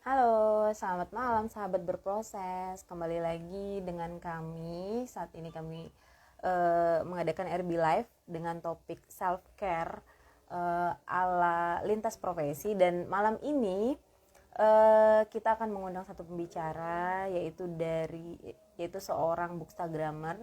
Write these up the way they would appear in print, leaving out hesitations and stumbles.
Halo, selamat malam sahabat berproses. Kembali lagi dengan kami. Saat ini kami mengadakan RB Live dengan topik self care ala lintas profesi, dan malam ini kita akan mengundang satu pembicara yaitu seorang bookstagrammer,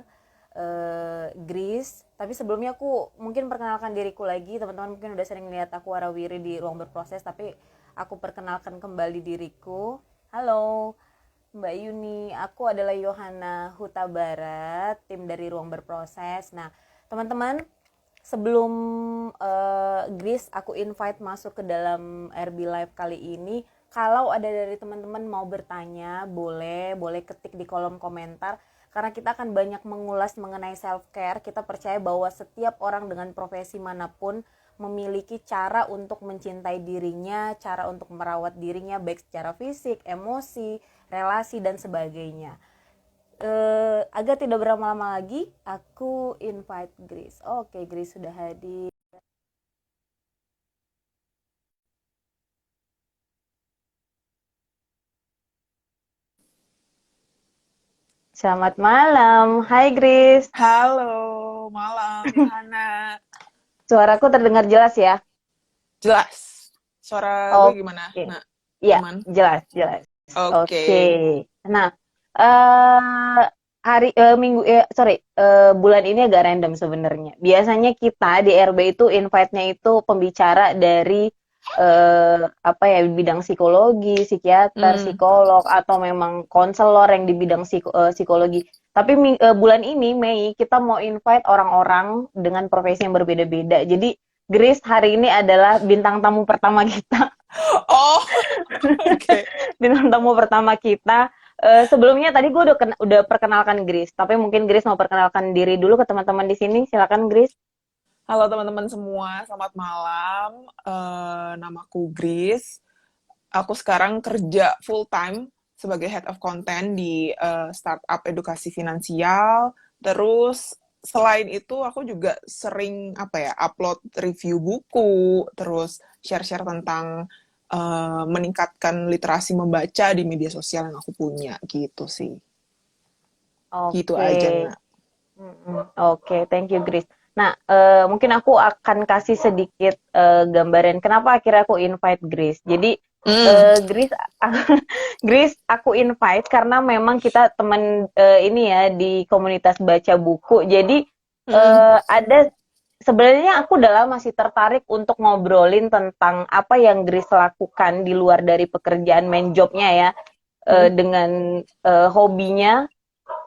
Grace. Tapi sebelumnya aku mungkin perkenalkan diriku lagi. Teman-teman mungkin udah sering lihat aku warawiri di ruang berproses, tapi aku perkenalkan kembali diriku. Halo Mbak Yuni, aku adalah Yohana Huta Barat, tim dari ruang berproses. Nah, teman-teman, sebelum Grace aku invite masuk ke dalam RB Live kali ini, kalau ada dari teman-teman mau bertanya, boleh ketik di kolom komentar, karena kita akan banyak mengulas mengenai self care. Kita percaya bahwa setiap orang dengan profesi manapun memiliki cara untuk mencintai dirinya, cara untuk merawat dirinya baik secara fisik, emosi, relasi dan sebagainya. Agar tidak berlama-lama lagi, aku invite Grace. Oke, Grace sudah hadir. Selamat malam. Hai Grace. Halo, malam Yohana. Suaraku terdengar jelas ya? Jelas. Suara gue gimana? Oke. Nah, Iya, aman? jelas, jelas. Oke. Oke. Nah, bulan ini agak random sebenarnya. Biasanya kita di RB itu invite-nya itu pembicara dari apa ya, bidang psikologi, psikiater, Hmm. psikolog, atau memang konselor yang di bidang psikologi. Tapi bulan ini Mei kita mau invite orang-orang dengan profesi yang berbeda-beda. Jadi Grace hari ini adalah bintang tamu pertama kita. Oh, oke. Bintang tamu pertama kita. Sebelumnya tadi gue udah perkenalkan Grace, tapi mungkin Grace mau perkenalkan diri dulu ke teman-teman di sini. Silakan Grace. Halo teman-teman semua, selamat malam. Namaku Grace. Aku sekarang kerja full time sebagai head of content di startup edukasi finansial. Terus selain itu aku juga sering upload review buku, terus share-share tentang meningkatkan literasi membaca di media sosial yang aku punya gitu sih. Gitu Oke. aja, Nak. Oke, thank you Grace. Nah, mungkin aku akan kasih sedikit gambaran kenapa akhirnya aku invite Grace. Jadi Hmm. Grace, Grace aku invite karena memang kita teman ini ya di komunitas baca buku. Jadi Hmm. ada sebenarnya aku udah lama masih tertarik untuk ngobrolin tentang apa yang Grace lakukan di luar dari pekerjaan main jobnya ya, Hmm. dengan hobinya.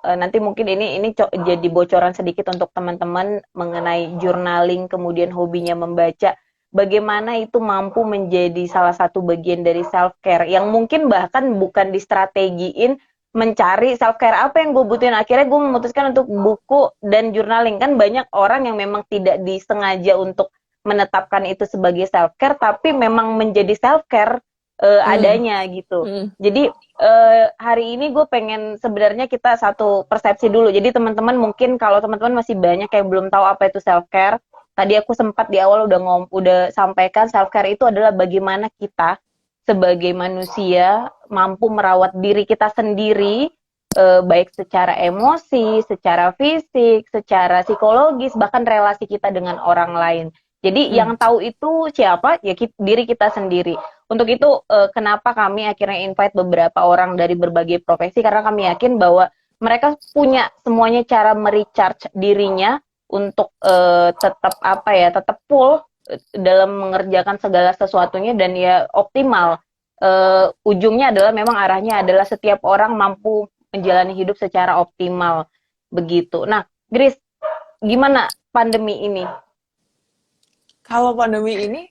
Nanti mungkin ini jadi bocoran sedikit untuk teman-teman mengenai journaling, kemudian hobinya membaca. Bagaimana itu mampu menjadi salah satu bagian dari self care yang mungkin bahkan bukan distrategiin mencari self care apa yang gue butuhin. Akhirnya gue memutuskan untuk buku dan journaling. Kan banyak orang yang memang tidak disengaja untuk menetapkan itu sebagai self care, tapi memang menjadi self care Hmm. adanya gitu. Hmm. Jadi hari ini gue pengen sebenarnya kita satu persepsi dulu. Jadi teman-teman mungkin kalau teman-teman masih banyak yang belum tahu apa itu self care. Tadi aku sempat di awal udah sampaikan self care itu adalah bagaimana kita sebagai manusia mampu merawat diri kita sendiri, baik secara emosi, secara fisik, secara psikologis, bahkan relasi kita dengan orang lain. Jadi Hmm. yang tahu itu siapa? Ya diri kita sendiri. Untuk itu kenapa kami akhirnya invite beberapa orang dari berbagai profesi, karena kami yakin bahwa mereka punya semuanya cara merecharge dirinya untuk tetap full dalam mengerjakan segala sesuatunya dan ya optimal. Ujungnya adalah memang arahnya adalah setiap orang mampu menjalani hidup secara optimal begitu. Nah, Grace, gimana pandemi ini? Kalau pandemi ini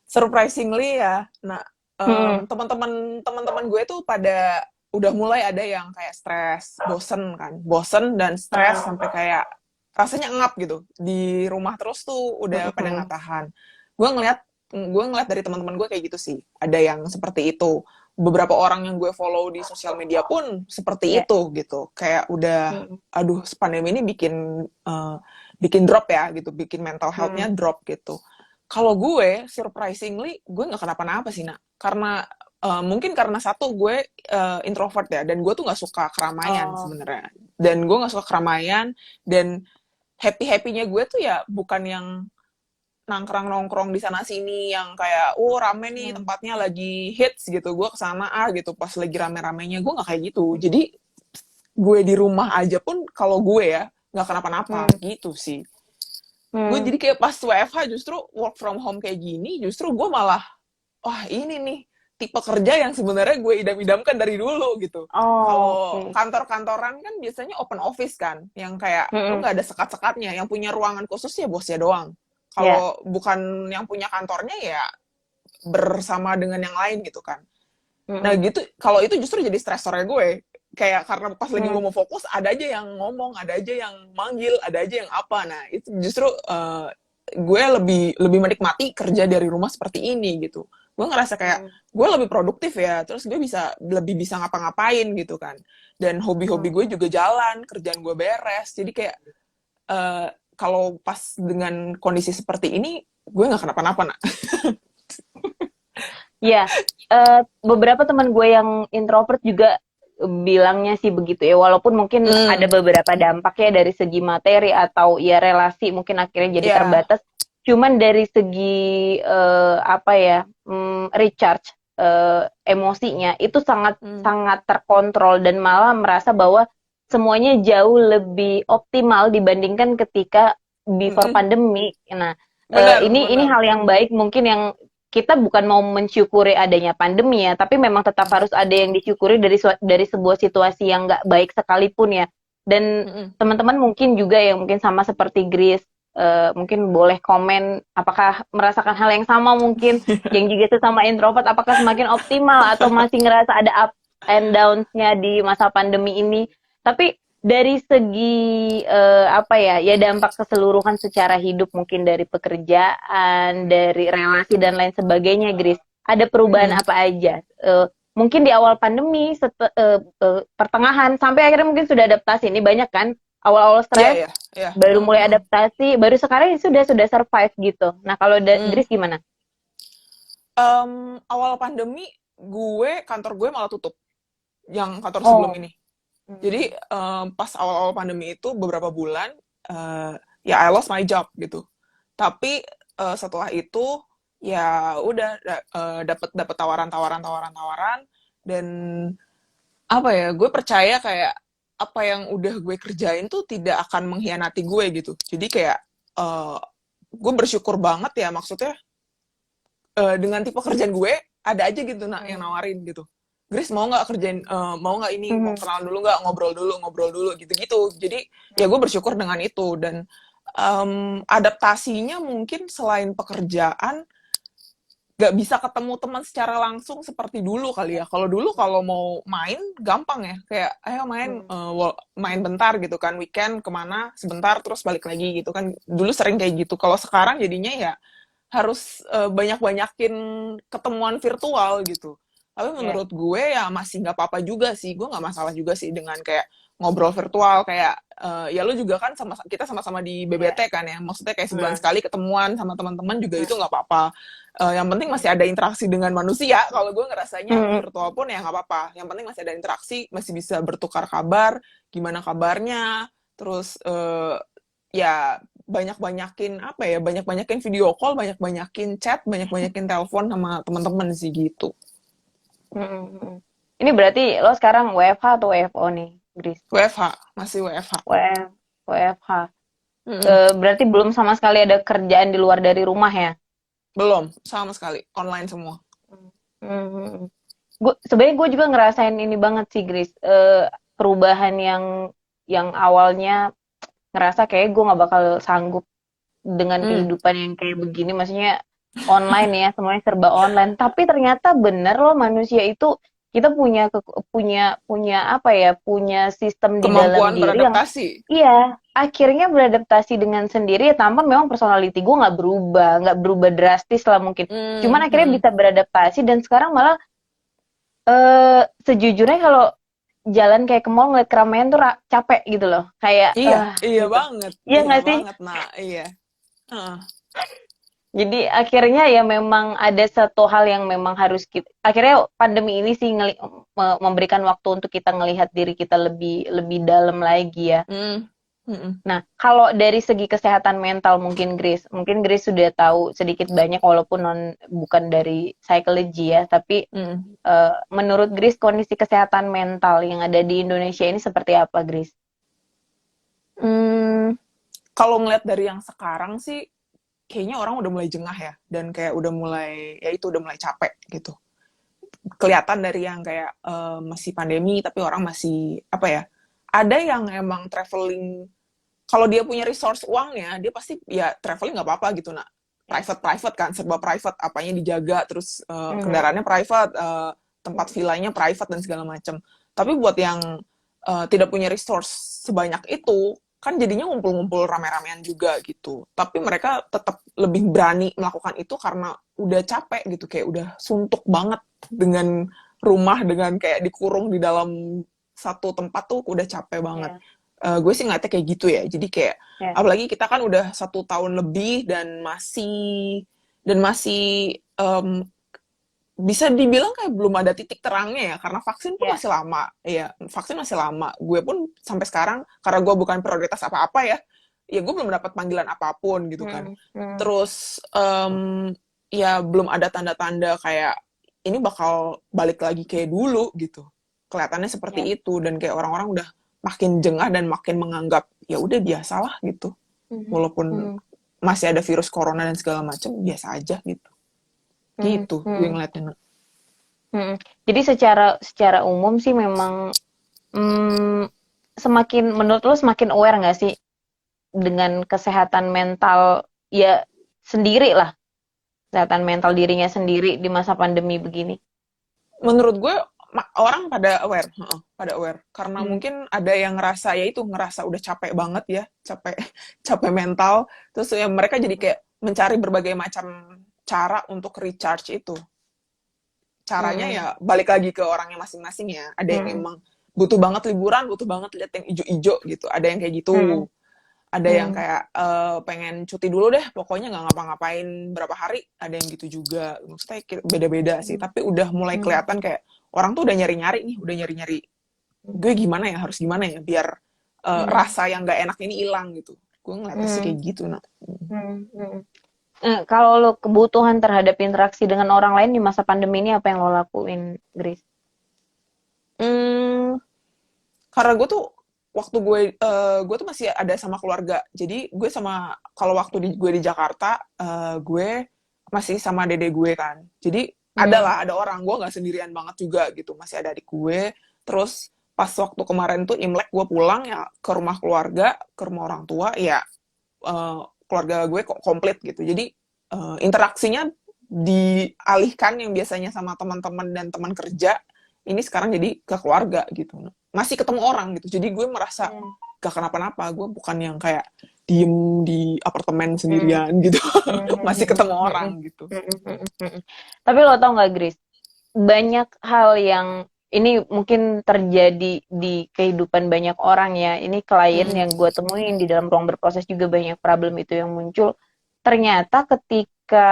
surprisingly ya, nah, Hmm, teman-teman gue tuh pada udah mulai ada yang kayak stres, bosen kan, bosen dan stres hmm, sampai kayak rasanya ngap gitu di rumah terus tuh udah pada hmm, nggak tahan. Gue ngeliat gue ngeliat dari teman-teman gue kayak gitu sih, ada yang seperti itu. Beberapa orang yang gue follow di sosial media pun seperti ya, itu gitu, kayak udah hmm, aduh pandemi ini bikin drop ya gitu, bikin mental health-nya hmm, drop gitu. Kalau gue, surprisingly, gue nggak kenapa-napa sih, Nak. Karena mungkin karena satu gue introvert ya, dan gue tuh nggak suka keramaian Oh. sebenarnya. Dan gue nggak suka keramaian, dan happy-happynya gue tuh ya bukan yang nongkrong di sana sini yang kayak rame nih Hmm. tempatnya lagi hits gitu, gue kesana gitu pas lagi rame-ramenya. Gue nggak kayak gitu, jadi gue di rumah aja pun kalau gue ya nggak kenapa-napa Hmm. gitu sih. Gue Hmm. jadi kayak pas WFH justru work from home kayak gini, justru gue malah wah ini nih tipe kerja yang sebenarnya gue idam-idamkan dari dulu gitu. Oh, Kalau oke. kantor-kantoran kan biasanya open office kan, yang kayak lo Hmm. nggak ada sekat-sekatnya, yang punya ruangan khusus ya bosnya doang. Ya. Kalau bukan yang punya kantornya ya bersama dengan yang lain gitu kan. Nah Hmm. gitu, kalau itu justru jadi stresornya gue. Kayak karena pas lagi gue Hmm. mau fokus, ada aja yang ngomong, ada aja yang manggil, ada aja yang apa. Nah itu justru gue lebih menikmati kerja dari rumah seperti ini gitu. Gue ngerasa kayak Hmm. gue lebih produktif ya, terus gue lebih bisa ngapa-ngapain gitu kan. Dan hobi-hobi Hmm. gue juga jalan, kerjaan gue beres. Jadi kayak eh, kalau pas dengan kondisi seperti ini, gue nggak kenapa-napa, nak. Ya, beberapa teman gue yang introvert juga bilangnya sih begitu ya. Walaupun mungkin ada Hmm, beberapa dampak ya dari segi materi atau ya relasi mungkin akhirnya jadi ya, terbatas. Cuman dari segi apa ya, recharge emosinya itu sangat hmm, sangat terkontrol dan malah merasa bahwa semuanya jauh lebih optimal dibandingkan ketika before mm-mm. pandemi. Nah, Benar, ini benar. hal yang baik mungkin yang kita bukan mau mensyukuri adanya pandemi ya, tapi memang tetap harus ada yang disyukuri dari sebuah situasi yang nggak baik sekalipun ya. Dan Mm-mm. teman-teman mungkin juga yang mungkin sama seperti Grace, mungkin boleh komen apakah merasakan hal yang sama mungkin yang juga sesama introvert, apakah semakin optimal atau masih ngerasa ada up and downs-nya di masa pandemi ini. Tapi dari segi apa ya, ya dampak keseluruhan secara hidup mungkin dari pekerjaan, dari relasi dan lain sebagainya, Gris. Ada perubahan Mm-mm. apa aja? Mungkin di awal pandemi, pertengahan sampai akhirnya mungkin sudah adaptasi. Ini banyak kan awal-awal Iya, stres, iya, iya. baru Heeh, mulai heeh. adaptasi, baru sekarang sudah survive gitu. Nah kalau Mm. Gris gimana? Awal pandemi, kantor gue malah tutup. Yang kantor sebelum Oh. ini. Jadi Hmm. pas awal-awal pandemi itu beberapa bulan, eh, ya I lost my job gitu. Tapi setelah itu ya udah dapat tawaran dan apa ya, gue percaya kayak apa yang udah gue kerjain tuh tidak akan mengkhianati gue gitu. Jadi kayak eh, gue bersyukur banget ya, maksudnya dengan tipe kerjaan gue ada aja gitu yang Hmm. nawarin gitu. Grace mau nggak kerjain, mau nggak ini, mau Hmm. kenalan dulu nggak, ngobrol dulu gitu-gitu. Jadi ya gue bersyukur dengan itu. Dan adaptasinya mungkin selain pekerjaan, nggak bisa ketemu teman secara langsung seperti dulu kali ya. Kalau dulu kalau mau main gampang ya, kayak ayo main, Hmm. main bentar gitu kan, weekend kemana sebentar terus balik lagi gitu kan. Dulu sering kayak gitu. Kalau sekarang jadinya ya harus banyak-banyakin ketemuan virtual gitu. Tapi Ya. menurut gue ya masih nggak apa-apa juga sih. Gue nggak masalah juga sih dengan kayak ngobrol virtual. Kayak ya lu juga kan kita sama-sama di Ya. BBT kan ya. Maksudnya kayak sebulan Hmm. sekali ketemuan sama teman-teman juga Hmm. itu nggak apa-apa. Yang penting masih ada interaksi dengan manusia. Kalau gue ngerasanya Hmm. virtual pun ya nggak apa-apa. Yang penting masih ada interaksi, masih bisa bertukar kabar, gimana kabarnya. Terus ya banyak-banyakin apa ya, banyak-banyakin video call, banyak-banyakin chat, banyak-banyakin telepon sama teman-teman sih gitu. Hmm. Hmm. Ini berarti lo sekarang WFH atau WFO nih, Gris? WFH, masih WFH. WF, WFH. Mm-mm. Berarti belum sama sekali ada kerjaan di luar dari rumah ya? Belum, sama sekali, online semua. Hmm. Sebenarnya gue juga ngerasain ini banget sih, Gris. Perubahan yang awalnya ngerasa kayak gue nggak bakal sanggup dengan Hmm. kehidupan yang kayak begini. Maksudnya online ya, semuanya serba online. Tapi ternyata bener loh manusia itu kita punya apa ya, punya sistem di dalam Kemampuan diri yang beradaptasi. iya, akhirnya beradaptasi dengan sendiri ya tanpa memang personality gue nggak berubah drastis lah mungkin. Cuman Hmm, akhirnya hmm. bisa beradaptasi dan sekarang malah sejujurnya kalau jalan kayak ke mall ngeliat keramaian tuh capek gitu loh. Kayak Iya, iya gitu. banget, Iya iya nggak sih? banget, nah iya. Heeh. Jadi akhirnya ya memang ada satu hal yang memang harus kita, akhirnya pandemi ini sih memberikan waktu untuk kita ngelihat diri kita lebih lebih dalam lagi ya. Mm. Mm-mm. Nah, kalau dari segi kesehatan mental mungkin Grace sudah tahu sedikit banyak walaupun bukan dari psychology ya, tapi Mm. menurut Grace kondisi kesehatan mental yang ada di Indonesia ini seperti apa, Grace? Mm. Kalau ngeliat dari yang sekarang sih, kayaknya orang udah mulai jengah ya, dan kayak udah mulai, ya itu udah mulai capek gitu. Kelihatan dari yang kayak masih pandemi, tapi orang masih, apa ya, ada yang emang traveling, kalau dia punya resource uangnya, dia pasti ya traveling nggak apa-apa gitu, nak. Private kan, serba private, apanya dijaga, terus Mhm. kendaraannya private, tempat villanya private dan segala macam. Tapi buat yang tidak punya resource sebanyak itu, kan jadinya ngumpul-ngumpul rame-ramean juga gitu. Tapi mereka tetap lebih berani melakukan itu karena udah capek gitu, kayak udah suntuk banget dengan rumah, dengan kayak dikurung di dalam satu tempat tuh udah capek banget. Ya, Gue sih ngeliatnya kayak gitu ya. Jadi kayak ya, apalagi kita kan udah 1 tahun lebih dan masih bisa dibilang kayak belum ada titik terangnya ya, karena vaksin pun ya. masih lama ya, vaksin masih lama. Gue pun sampai sekarang, karena gue bukan prioritas apa-apa ya, ya gue belum dapat panggilan apapun gitu kan. Mhm, mhm, Terus ya belum ada tanda-tanda kayak ini bakal balik lagi kayak dulu gitu, kelihatannya ya. seperti itu, dan kayak orang-orang udah makin jengah dan makin menganggap ya udah biasalah gitu, Mhm, walaupun mhm, masih ada virus corona dan segala macam, biasa aja gitu. mhm, Gitu gue mhm, ngeliatnya. mhm. Jadi secara secara umum sih memang mm, semakin menurut lo semakin aware nggak sih dengan kesehatan mental ya sendiri lah, kesehatan mental dirinya sendiri di masa pandemi begini. Menurut gue orang pada aware, pada aware, karena Hmm. mungkin ada yang ngerasa, ya itu ngerasa udah capek banget ya, capek capek mental, terus ya mereka jadi kayak mencari berbagai macam cara untuk recharge itu. Caranya Hmm. ya balik lagi ke orangnya masing-masing ya. Ada yang Hmm. emang butuh banget liburan, butuh banget lihat yang ijo-ijo gitu, ada yang kayak Hmm. gitu. Ada yang Hmm. kayak pengen cuti dulu deh, pokoknya nggak ngapa-ngapain berapa hari, ada yang gitu juga. Maksudnya beda-beda sih, Hmm. tapi udah mulai Hmm. kelihatan kayak orang tuh udah nyari-nyari nih, udah nyari-nyari gue gimana ya, harus gimana ya biar Hmm. rasa yang nggak enak ini hilang gitu. Gue ngeliatnya sih Hmm. kayak gitu, nah. Hmm. Hmm. Kalau lo kebutuhan terhadap interaksi dengan orang lain di masa pandemi ini apa yang lo lakuin, Grace? Hmm, karena gue tuh waktu gue tuh masih ada sama keluarga, jadi gue sama, kalau waktu gue di Jakarta, gue masih sama dede gue kan, jadi Hmm. ada orang, gue nggak sendirian banget juga gitu, masih ada adik gue. Terus pas waktu kemarin tuh Imlek, gue pulang ya ke rumah keluarga, ke rumah orang tua ya, keluarga gue kok komplit gitu, jadi interaksinya dialihkan yang biasanya sama teman-teman dan teman kerja, ini sekarang jadi ke keluarga gitu, masih ketemu orang gitu, jadi gue merasa Hmm. gak kenapa-napa, gue bukan yang kayak diem di apartemen Hmm. sendirian gitu. Hmm. Masih Hmm. ketemu Hmm. orang gitu. Hmm. Hmm. Hmm. Tapi lo tau nggak, Grace? Banyak hal yang ini mungkin terjadi di kehidupan banyak orang ya. Ini klien Mm, yang gue temuin di dalam ruang berproses juga banyak problem itu yang muncul. Ternyata ketika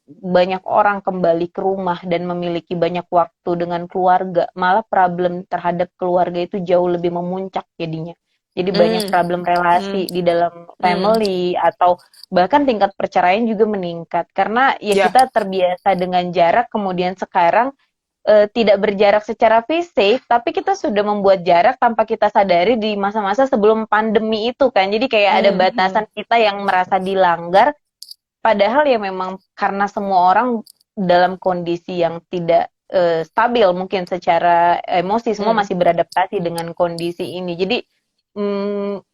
banyak orang kembali ke rumah dan memiliki banyak waktu dengan keluarga, malah problem terhadap keluarga itu jauh lebih memuncak jadinya. Jadi banyak mm, problem relasi mm, di dalam mm. family atau bahkan tingkat perceraian juga meningkat karena ya Ya, kita terbiasa dengan jarak kemudian sekarang tidak berjarak secara fisik tapi kita sudah membuat jarak tanpa kita sadari di masa-masa sebelum pandemi itu kan jadi kayak ada mm, mm, batasan kita yang merasa dilanggar padahal ya memang karena semua orang dalam kondisi yang tidak stabil mungkin secara emosi semua mm, masih beradaptasi dengan kondisi ini jadi mm,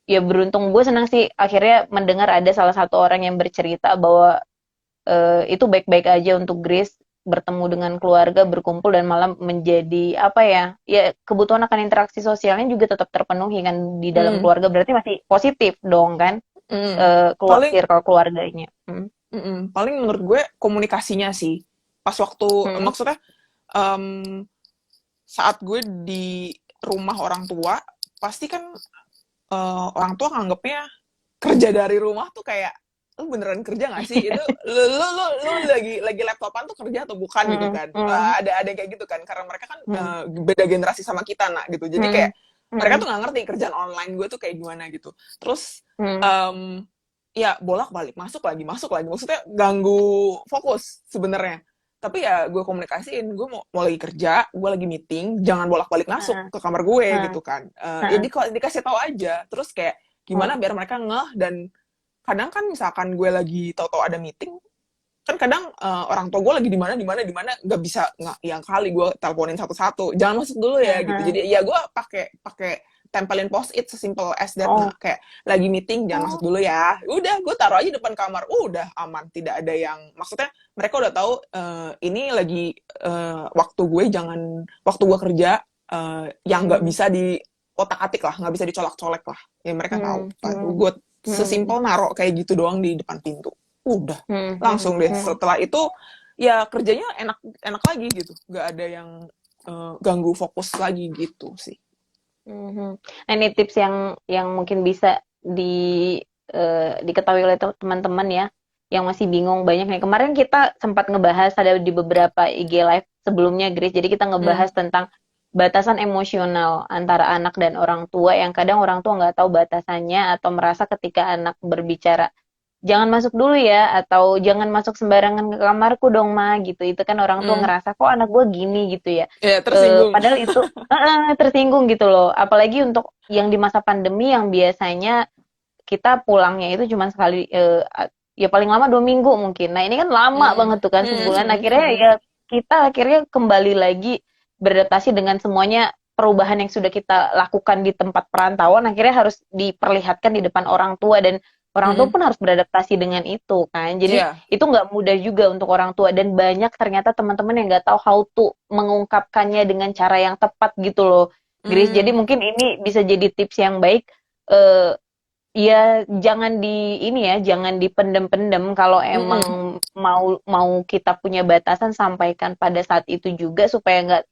ya beruntung gue senang sih akhirnya mendengar ada salah satu orang yang bercerita bahwa itu baik-baik aja untuk Grace bertemu dengan keluarga, berkumpul dan malam menjadi apa ya? Ya kebutuhan akan interaksi sosialnya juga tetap terpenuhi kan di dalam mm, keluarga. Berarti masih positif dong kan mm. Paling, circle keluarganya. Hmm. paling menurut gue komunikasinya sih. Pas waktu, Hmm. maksudnya em, saat gue di rumah orang tua, pasti kan orang tua nganggepnya kerja dari rumah tuh kayak lu beneran kerja nggak sih? Itu lu lagi laptopan tuh kerja atau bukan gitu Mm, kan? mm, Ada yang kayak gitu kan? Karena mereka kan mm, beda generasi sama kita nak gitu. Jadi kayak mm, mereka mm, tuh nggak ngerti kerjaan online gue tuh kayak gimana gitu. Terus mm, em, ya bolak-balik masuk lagi. Maksudnya ganggu fokus sebenarnya. Tapi ya gue komunikasiin, gue mau lagi kerja, gue lagi meeting, jangan bolak-balik masuk mm, ke kamar gue mm, gitu kan. Ya mm, dikasih tahu aja. Terus kayak mm, gimana biar mereka ngeh, dan kadang kan misalkan gue lagi tahu-tahu ada meeting, kan kadang orang tua gue lagi di mana nggak bisa, nggak yang kali gue teleponin satu-satu, jangan masuk dulu ya gitu. mm. Jadi ya gue pakai pakai tempelin post it sesimpel as that. Nah Oh, kayak lagi meeting jangan masuk oh, dulu ya, udah gue taruh aja depan kamar, udah aman, tidak ada yang, maksudnya mereka udah tahu ini lagi waktu gue, jangan waktu gue kerja, yang nggak mm, bisa di otak atik lah, nggak bisa dicolak-colek lah, ya mereka tahu. mm, mm, Gue mm, sesimpel naruh kayak gitu doang di depan pintu, udah mm, langsung mm, deh. mm. Setelah itu ya kerjanya enak enak lagi gitu, nggak ada yang ganggu fokus lagi gitu sih. Mhm. Nah, ini tips yang mungkin bisa diketahui oleh teman-teman ya, yang masih bingung banyak nih. Kemarin kita sempat ngebahas ada di beberapa IG live sebelumnya, Grace. Jadi kita Hmm. ngebahas tentang batasan emosional antara anak dan orang tua yang kadang orang tua nggak tahu batasannya atau merasa ketika anak berbicara jangan masuk dulu ya atau jangan masuk sembarangan ke kamarku dong ma gitu itu kan orang tua Hmm. ngerasa kok anak gue gini gitu ya. Ya tersinggung. Padahal itu tersinggung gitu loh apalagi untuk yang di masa pandemi yang biasanya kita pulangnya itu cuma sekali ya paling lama 2 minggu mungkin. Nah ini kan lama Hmm. banget tuh kan Hmm. sebulan Hmm. akhirnya Hmm. ya kita akhirnya kembali lagi beradaptasi dengan semuanya perubahan yang sudah kita lakukan di tempat perantauan akhirnya harus diperlihatkan di depan orang tua dan orang tua Hmm. pun harus beradaptasi dengan itu kan. Jadi Ya. itu nggak mudah juga untuk orang tua dan banyak ternyata teman-teman yang nggak tahu how to mengungkapkannya dengan cara yang tepat gitu loh. Grace, jadi Hmm. mungkin ini bisa jadi tips yang baik. eh Ya, jangan di ini ya, jangan dipendem-pendem. Kalau Hmm. emang mau mau kita punya batasan, sampaikan pada saat itu juga supaya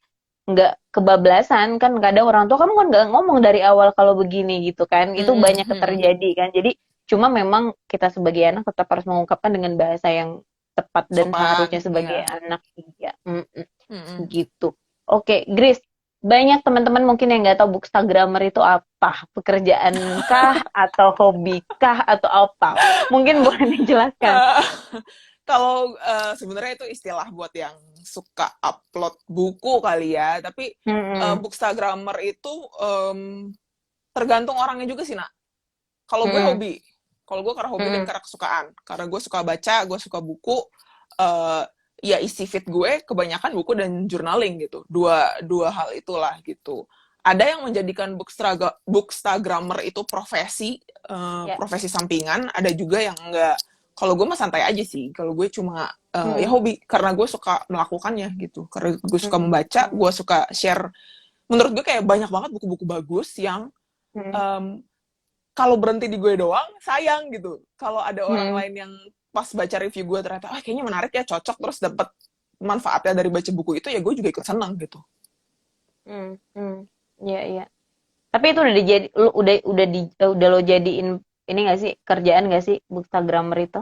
nggak kebablasan. Kan kadang orang tua kamu kan nggak ngomong dari awal kalau begini gitu kan. Itu Hmm. banyak Hmm. terjadi kan. Jadi cuma memang kita sebagai anak tetap harus mengungkapkan dengan bahasa yang tepat dan Sopan. seharusnya sebagai Ya. anak. Iya, Hmm. gitu. Oke, Grace. Banyak teman-teman mungkin yang nggak tahu Bookstagrammer itu apa, pekerjaan kah atau hobi kah atau apa? Mungkin boleh dijelaskan. Eh, Kalau sebenarnya itu istilah buat yang suka upload buku kali ya, tapi Mm-mm. bookstagrammer itu tergantung orangnya juga sih nak. Kalau gue Mm-mm. hobi, kalau gue karena hobi dan Mm-mm. karena kesukaan, karena gue suka baca, gue suka buku, eh ya isi feed gue kebanyakan buku dan journaling gitu, dua dua hal itulah gitu. Ada yang menjadikan bookstagrammer itu profesi, Ya. profesi sampingan, ada juga yang enggak. Kalau gue mah santai aja sih, kalau gue cuma ya Mm-mm. hobi, karena gue suka melakukannya gitu, karena gue suka Mm-mm. membaca, gue suka share. Menurut gue kayak banyak banget buku-buku bagus yang Mm-mm. em, kalau berhenti di gue doang sayang gitu. Kalau ada orang Mm-mm. lain yang pas baca review gue ternyata kayaknya menarik ya, cocok, terus dapat manfaatnya dari baca buku itu, ya gue juga ikut senang gitu. Mm-mm. Iya, iya. Tapi itu udah dijadi, lu udah lo jadiin ini nggak sih kerjaan nggak sih Bookstagrammer itu?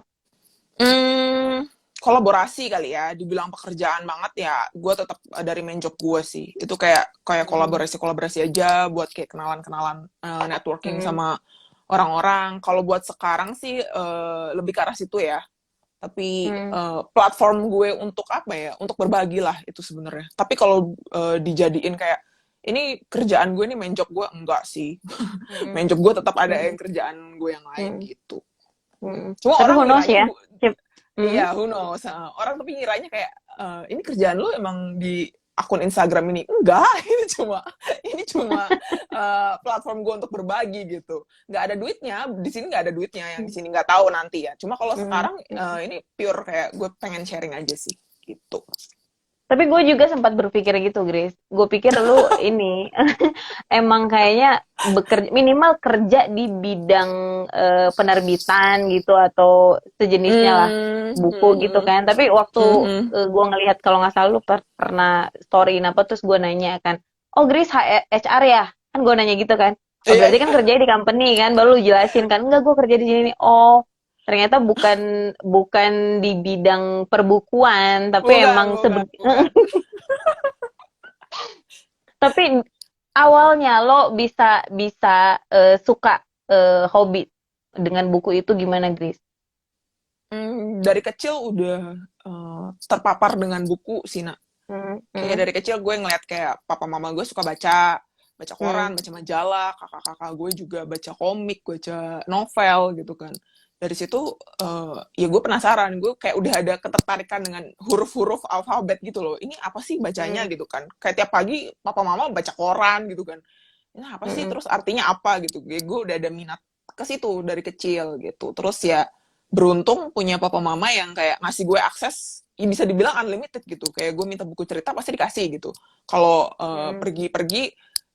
Kolaborasi kali ya, dibilang pekerjaan banget ya, gue tetap dari main job gue sih. Itu kayak Mm-mm. kolaborasi aja buat kayak kenalan-kenalan, networking Mm-mm. sama orang-orang. Kalau buat sekarang sih lebih ke arah situ ya. Tapi Mm-mm. platform gue untuk apa ya, untuk berbagi lah itu sebenarnya. Tapi kalau dijadiin kayak ini kerjaan gue, nih main job gue, enggak sih. Mm-mm. Main job gue tetap ada Mm-mm. yang kerjaan gue yang lain Mm-mm. gitu. Mm-mm. Cuma Tapi orang who knows ngiranya, ya? Mm-mm. iya, who knows. Orang tapi ngiranya kayak ini kerjaan lu emang di akun Instagram ini. Enggak, ini cuma platform gue untuk berbagi gitu. Nggak ada duitnya, di sini nggak ada duitnya, yang di sini nggak tahu nanti ya. Cuma kalau Mm-mm. sekarang ini pure kayak gue pengen sharing aja sih gitu. Tapi gue juga sempat berpikir gitu, Grace. Gue pikir lu ini emang kayaknya bekerja minimal kerja di bidang penerbitan gitu atau sejenisnya lah Hmm, buku gitu hmm, kan. Tapi waktu hmm, hmm. gue ngelihat kalau nggak salah lu pernah storyin apa terus gue nanya kan, oh Grace HR ya? Kan gue nanya gitu kan. Oh Iya, berarti iya. kan kerja di company kan? Baru lu jelasin kan? Enggak, gue kerja di sini. Oh ternyata bukan bukan di bidang perbukuan, tapi Bukan, emang bukan, bukan. tapi awalnya lo bisa bisa suka hobi dengan buku itu gimana, Grace? Dari kecil udah terpapar dengan buku sih, Nak. Hmm, Kayak hmm, dari kecil gue ngeliat kayak papa mama gue suka baca hmm, koran, baca majalah, kakak-kakak gue juga baca komik, baca novel gitu kan. Dari situ ya gue penasaran, gue kayak udah ada ketertarikan dengan huruf-huruf alfabet gitu loh. Ini apa sih bacanya hmm, gitu kan? Kayak tiap pagi papa mama baca koran gitu kan. Ini apa sih? hmm, Terus artinya apa gitu? Gue udah ada minat ke situ dari kecil gitu. Terus ya beruntung punya papa mama yang kayak ngasih gue akses, ya bisa dibilang unlimited gitu. Kayak gue minta buku cerita pasti dikasih gitu. Kalau hmm. pergi-pergi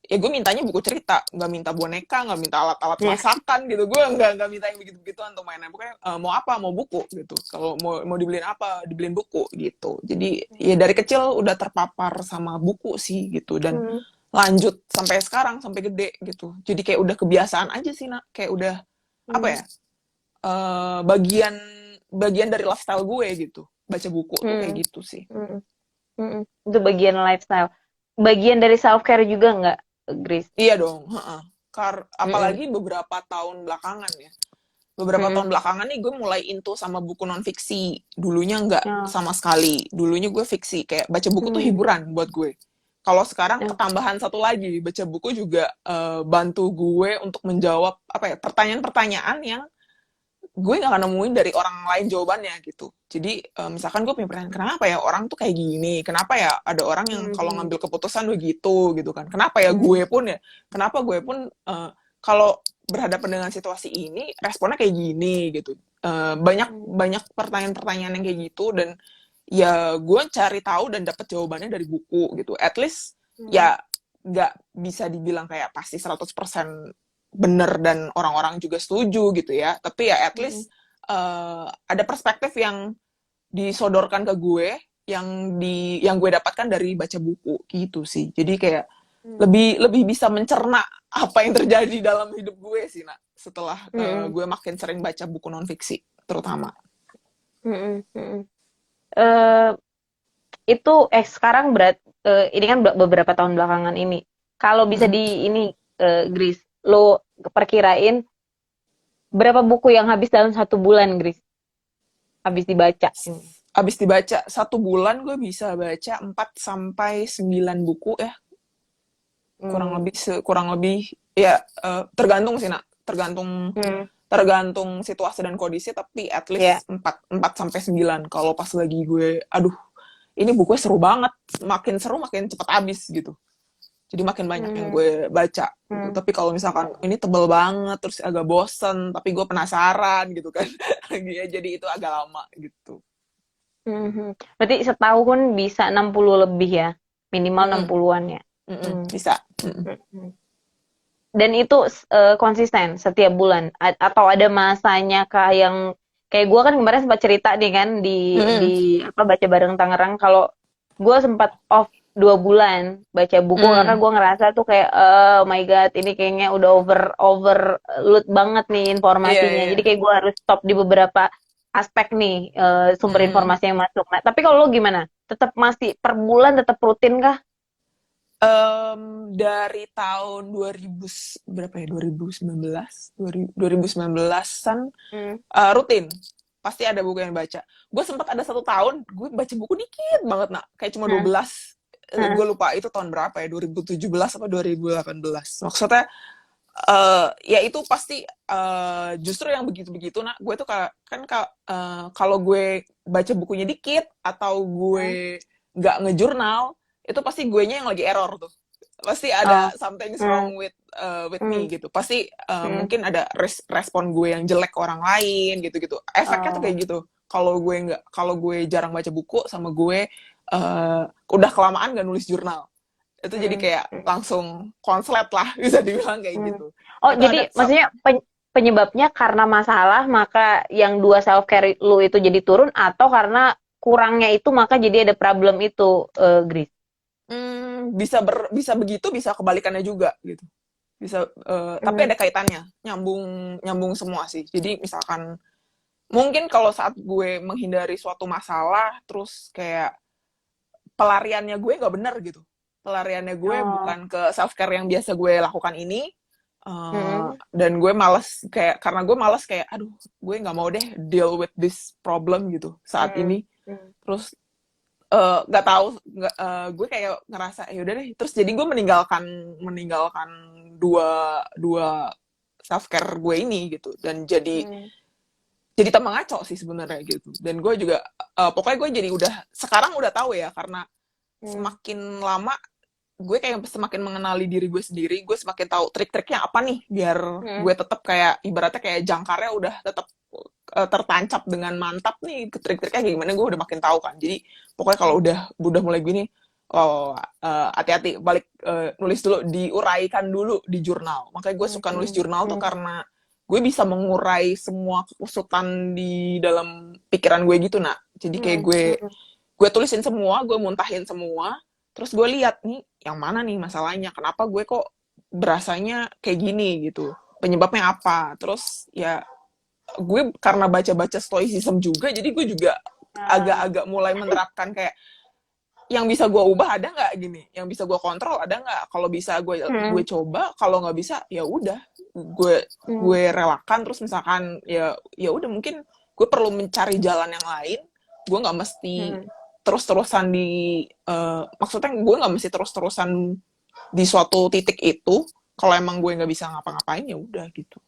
ya gue mintanya buku cerita, nggak minta boneka, nggak minta alat-alat Ya. masakan gitu. Gue nggak minta yang begitu-begituan untuk mainan. Pokoknya mau apa, mau buku gitu. Kalau mau dibeliin apa, dibeliin buku gitu. Jadi ya dari kecil udah terpapar sama buku sih gitu, dan Hmm, lanjut sampai sekarang sampai gede gitu. Jadi kayak udah kebiasaan aja sih, Nak. Kayak udah apa hmm, ya? Bagian bagian dari lifestyle gue gitu. Baca buku tuh kayak hmm, gitu sih. hmm, hmm. Itu bagian lifestyle. Bagian dari self care juga nggak, Grace? Iya dong, heeh. Hmm, Apalagi beberapa tahun belakangan ya. Beberapa hmm, tahun belakangan nih gue mulai into sama buku non fiksi. Dulunya nggak ya, sama sekali. Dulunya gue fiksi, kayak baca buku tuh hmm, hiburan buat gue. Kalau sekarang ya, ketambahan satu lagi, baca buku juga bantu gue untuk menjawab apa ya, pertanyaan-pertanyaan yang gue gak akan nemuin dari orang lain jawabannya gitu. Jadi misalkan gue punya pertanyaan, kenapa ya orang tuh kayak gini? Kenapa ya ada orang yang kalau hmm, ngambil keputusan begitu gitu kan? Kenapa ya hmm, gue pun ya? Kenapa gue pun kalau berhadapan dengan situasi ini responnya kayak gini gitu. Banyak hmm, banyak pertanyaan-pertanyaan yang kayak gitu, dan ya gue cari tahu dan dapat jawabannya dari buku gitu. At least hmm, ya nggak bisa dibilang kayak pasti 100% bener dan orang-orang juga setuju gitu ya. Tapi ya at hmm, least ada perspektif yang disodorkan ke gue yang gue dapatkan dari baca buku gitu sih. Jadi kayak hmm, lebih lebih bisa mencerna apa yang terjadi dalam hidup gue sih, Nak, setelah hmm, gue makin sering baca buku non fiksi terutama. hmm, hmm. Eh, itu sekarang ini kan beberapa tahun belakangan ini. Kalau bisa Mm-mm. di ini, Grace, lo perkirain berapa buku yang habis dalam 1 bulan, Grace? Habis dibaca. Hmm. Abis dibaca 1 bulan gue bisa baca 4 sampai 9 buku ya, Hmm. kurang lebih ya, tergantung sih, Nak, tergantung Hmm. tergantung situasi dan kondisi, tapi at Ya. least 4 sampai 9 kalau pas lagi gue aduh ini bukunya seru banget, makin seru makin cepet habis gitu, jadi makin banyak yang Hmm. gue baca gitu. Hmm. Tapi kalau misalkan ini tebel banget terus agak bosen tapi gue penasaran gitu kan ya jadi itu agak lama gitu. Hmm. Berarti setahun bisa 60 lebih ya, minimal enam Mm-mm, puluhan ya. mm-mm, Hmm. bisa. Mm-mm. Hmm. Dan itu konsisten setiap bulan atau ada masanya kah yang kayak gue kan kemarin sempat cerita nih kan di Mm-mm, apa baca bareng Tangerang kalau gue sempat off 2 bulan baca buku karena mm, gue ngerasa tuh kayak oh my god ini kayaknya udah overload banget nih iya informasinya iya. jadi kayak gue harus stop di beberapa aspek nih sumber Mm-mm. informasi yang masuk. Nah tapi kalau lo gimana? Tetap masih per bulan tetap rutin kah? Dari tahun 2000 berapa ya, 2019 2019-an Hmm. rutin pasti ada buku yang baca. Gue sempat ada 1 tahun gue baca buku dikit banget, Nak, kayak cuma Nah, 12. nah, Gue lupa itu tahun berapa ya, 2017 apa 2018. Maksudnya ya itu pasti justru yang begitu-begitu, Nak, gue tuh kan kalau gue baca bukunya dikit atau nah. gue nggak ngejurnal, itu pasti guenya yang lagi error tuh, pasti ada Oh. something's Hmm. wrong with Hmm. me gitu. Pasti Hmm. mungkin ada respon gue yang jelek ke orang lain gitu-gitu, efeknya tuh kayak Oh. gitu. Kalau gue jarang baca buku sama gue udah kelamaan gak nulis jurnal, itu jadi Hmm. kayak langsung konslet lah bisa dibilang kayak Hmm. gitu. Oh, Itu ada jadi maksudnya penyebabnya karena masalah maka yang 2 self care lu itu jadi turun atau karena kurangnya itu maka jadi ada problem itu, Gris? bisa begitu, bisa kebalikannya juga gitu. Bisa tapi Hmm. ada kaitannya, nyambung nyambung semua sih. Jadi misalkan mungkin kalau saat gue menghindari suatu masalah, terus kayak pelariannya gue nggak bener gitu. Pelariannya gue Oh. bukan ke self care yang biasa gue lakukan ini. Mm-mm. Dan gue males kayak, karena gue males kayak, aduh, gue nggak mau deh deal with this problem gitu saat Mm. ini. Mm. Terus nggak tahu, gue kayak ngerasa ya udah deh. Terus jadi gue meninggalkan meninggalkan dua dua self care gue ini gitu, dan Mm. jadi tambah ngaco sih sebenarnya gitu. Dan gue juga pokoknya gue jadi udah sekarang udah tahu ya, karena Mm. semakin lama gue kayak semakin mengenali diri gue sendiri, gue semakin tahu trik-triknya apa nih biar Mm. gue tetap kayak ibaratnya kayak jangkarnya udah tetap tertancap dengan mantap nih, trik-triknya kayak gimana gue udah makin tahu kan. Jadi pokoknya kalau udah mulai gini, oh hati-hati balik, nulis dulu, diuraikan dulu di jurnal. Makanya gue suka nulis Mm. jurnal tuh Mm. karena gue bisa mengurai semua kekusutan di dalam pikiran gue gitu, nak. Jadi kayak Mm. Mm. gue tulisin semua, gue muntahin semua, terus gue lihat nih yang mana nih masalahnya, kenapa gue kok berasanya kayak gini gitu, penyebabnya apa. Terus ya gue karena baca-baca stoicism juga, jadi gue juga Ah. agak-agak mulai menerapkan kayak yang bisa gue ubah ada nggak gini, yang bisa gue kontrol ada nggak, kalau bisa gue Mm. coba, kalau nggak bisa ya udah gue Mm. relakan. Terus misalkan ya udah, mungkin gue perlu mencari jalan yang lain. Gue nggak mesti Mm. terus-terusan maksudnya gue nggak mesti terus-terusan di suatu titik itu. Kalau emang gue nggak bisa ngapa-ngapain ya udah gitu.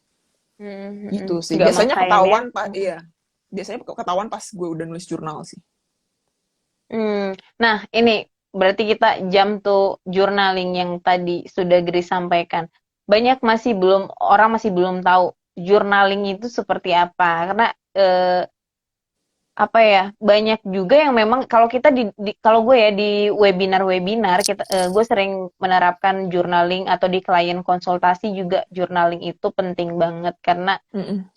Mm. Gitu sih Nggak biasanya maksain ya. ketahuan pak. Iya, biasanya ketahuan pas gue udah nulis jurnal sih. Nah, ini berarti kita jam tuh journaling yang tadi sudah Grace sampaikan. Banyak orang masih belum tahu journaling itu seperti apa. Karena apa ya, banyak juga yang memang kalau kita kalau gue ya di webinar-webinar gue sering menerapkan journaling atau di klien konsultasi juga journaling itu penting banget karena Mm-mm.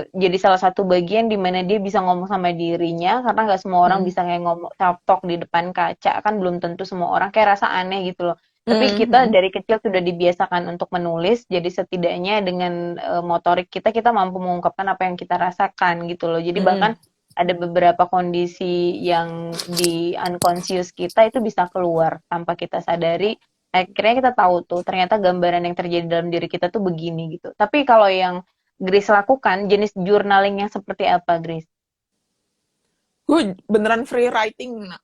jadi salah satu bagian di mana dia bisa ngomong sama dirinya karena nggak semua orang Mm-mm. bisa kayak ngomong self talk di depan kaca kan belum tentu semua orang kayak rasa aneh gitu loh. Tapi kita Mm-mm. dari kecil sudah dibiasakan untuk menulis, jadi setidaknya dengan motorik kita mampu mengungkapkan apa yang kita rasakan gitu loh. Jadi bahkan Mm-mm. ada beberapa kondisi yang di unconscious kita itu bisa keluar tanpa kita sadari. Akhirnya kita tahu tuh ternyata gambaran yang terjadi dalam diri kita tuh begini gitu. Tapi kalau yang Grace lakukan, jenis journaling yang seperti apa, Grace? Gue beneran free writing, nah.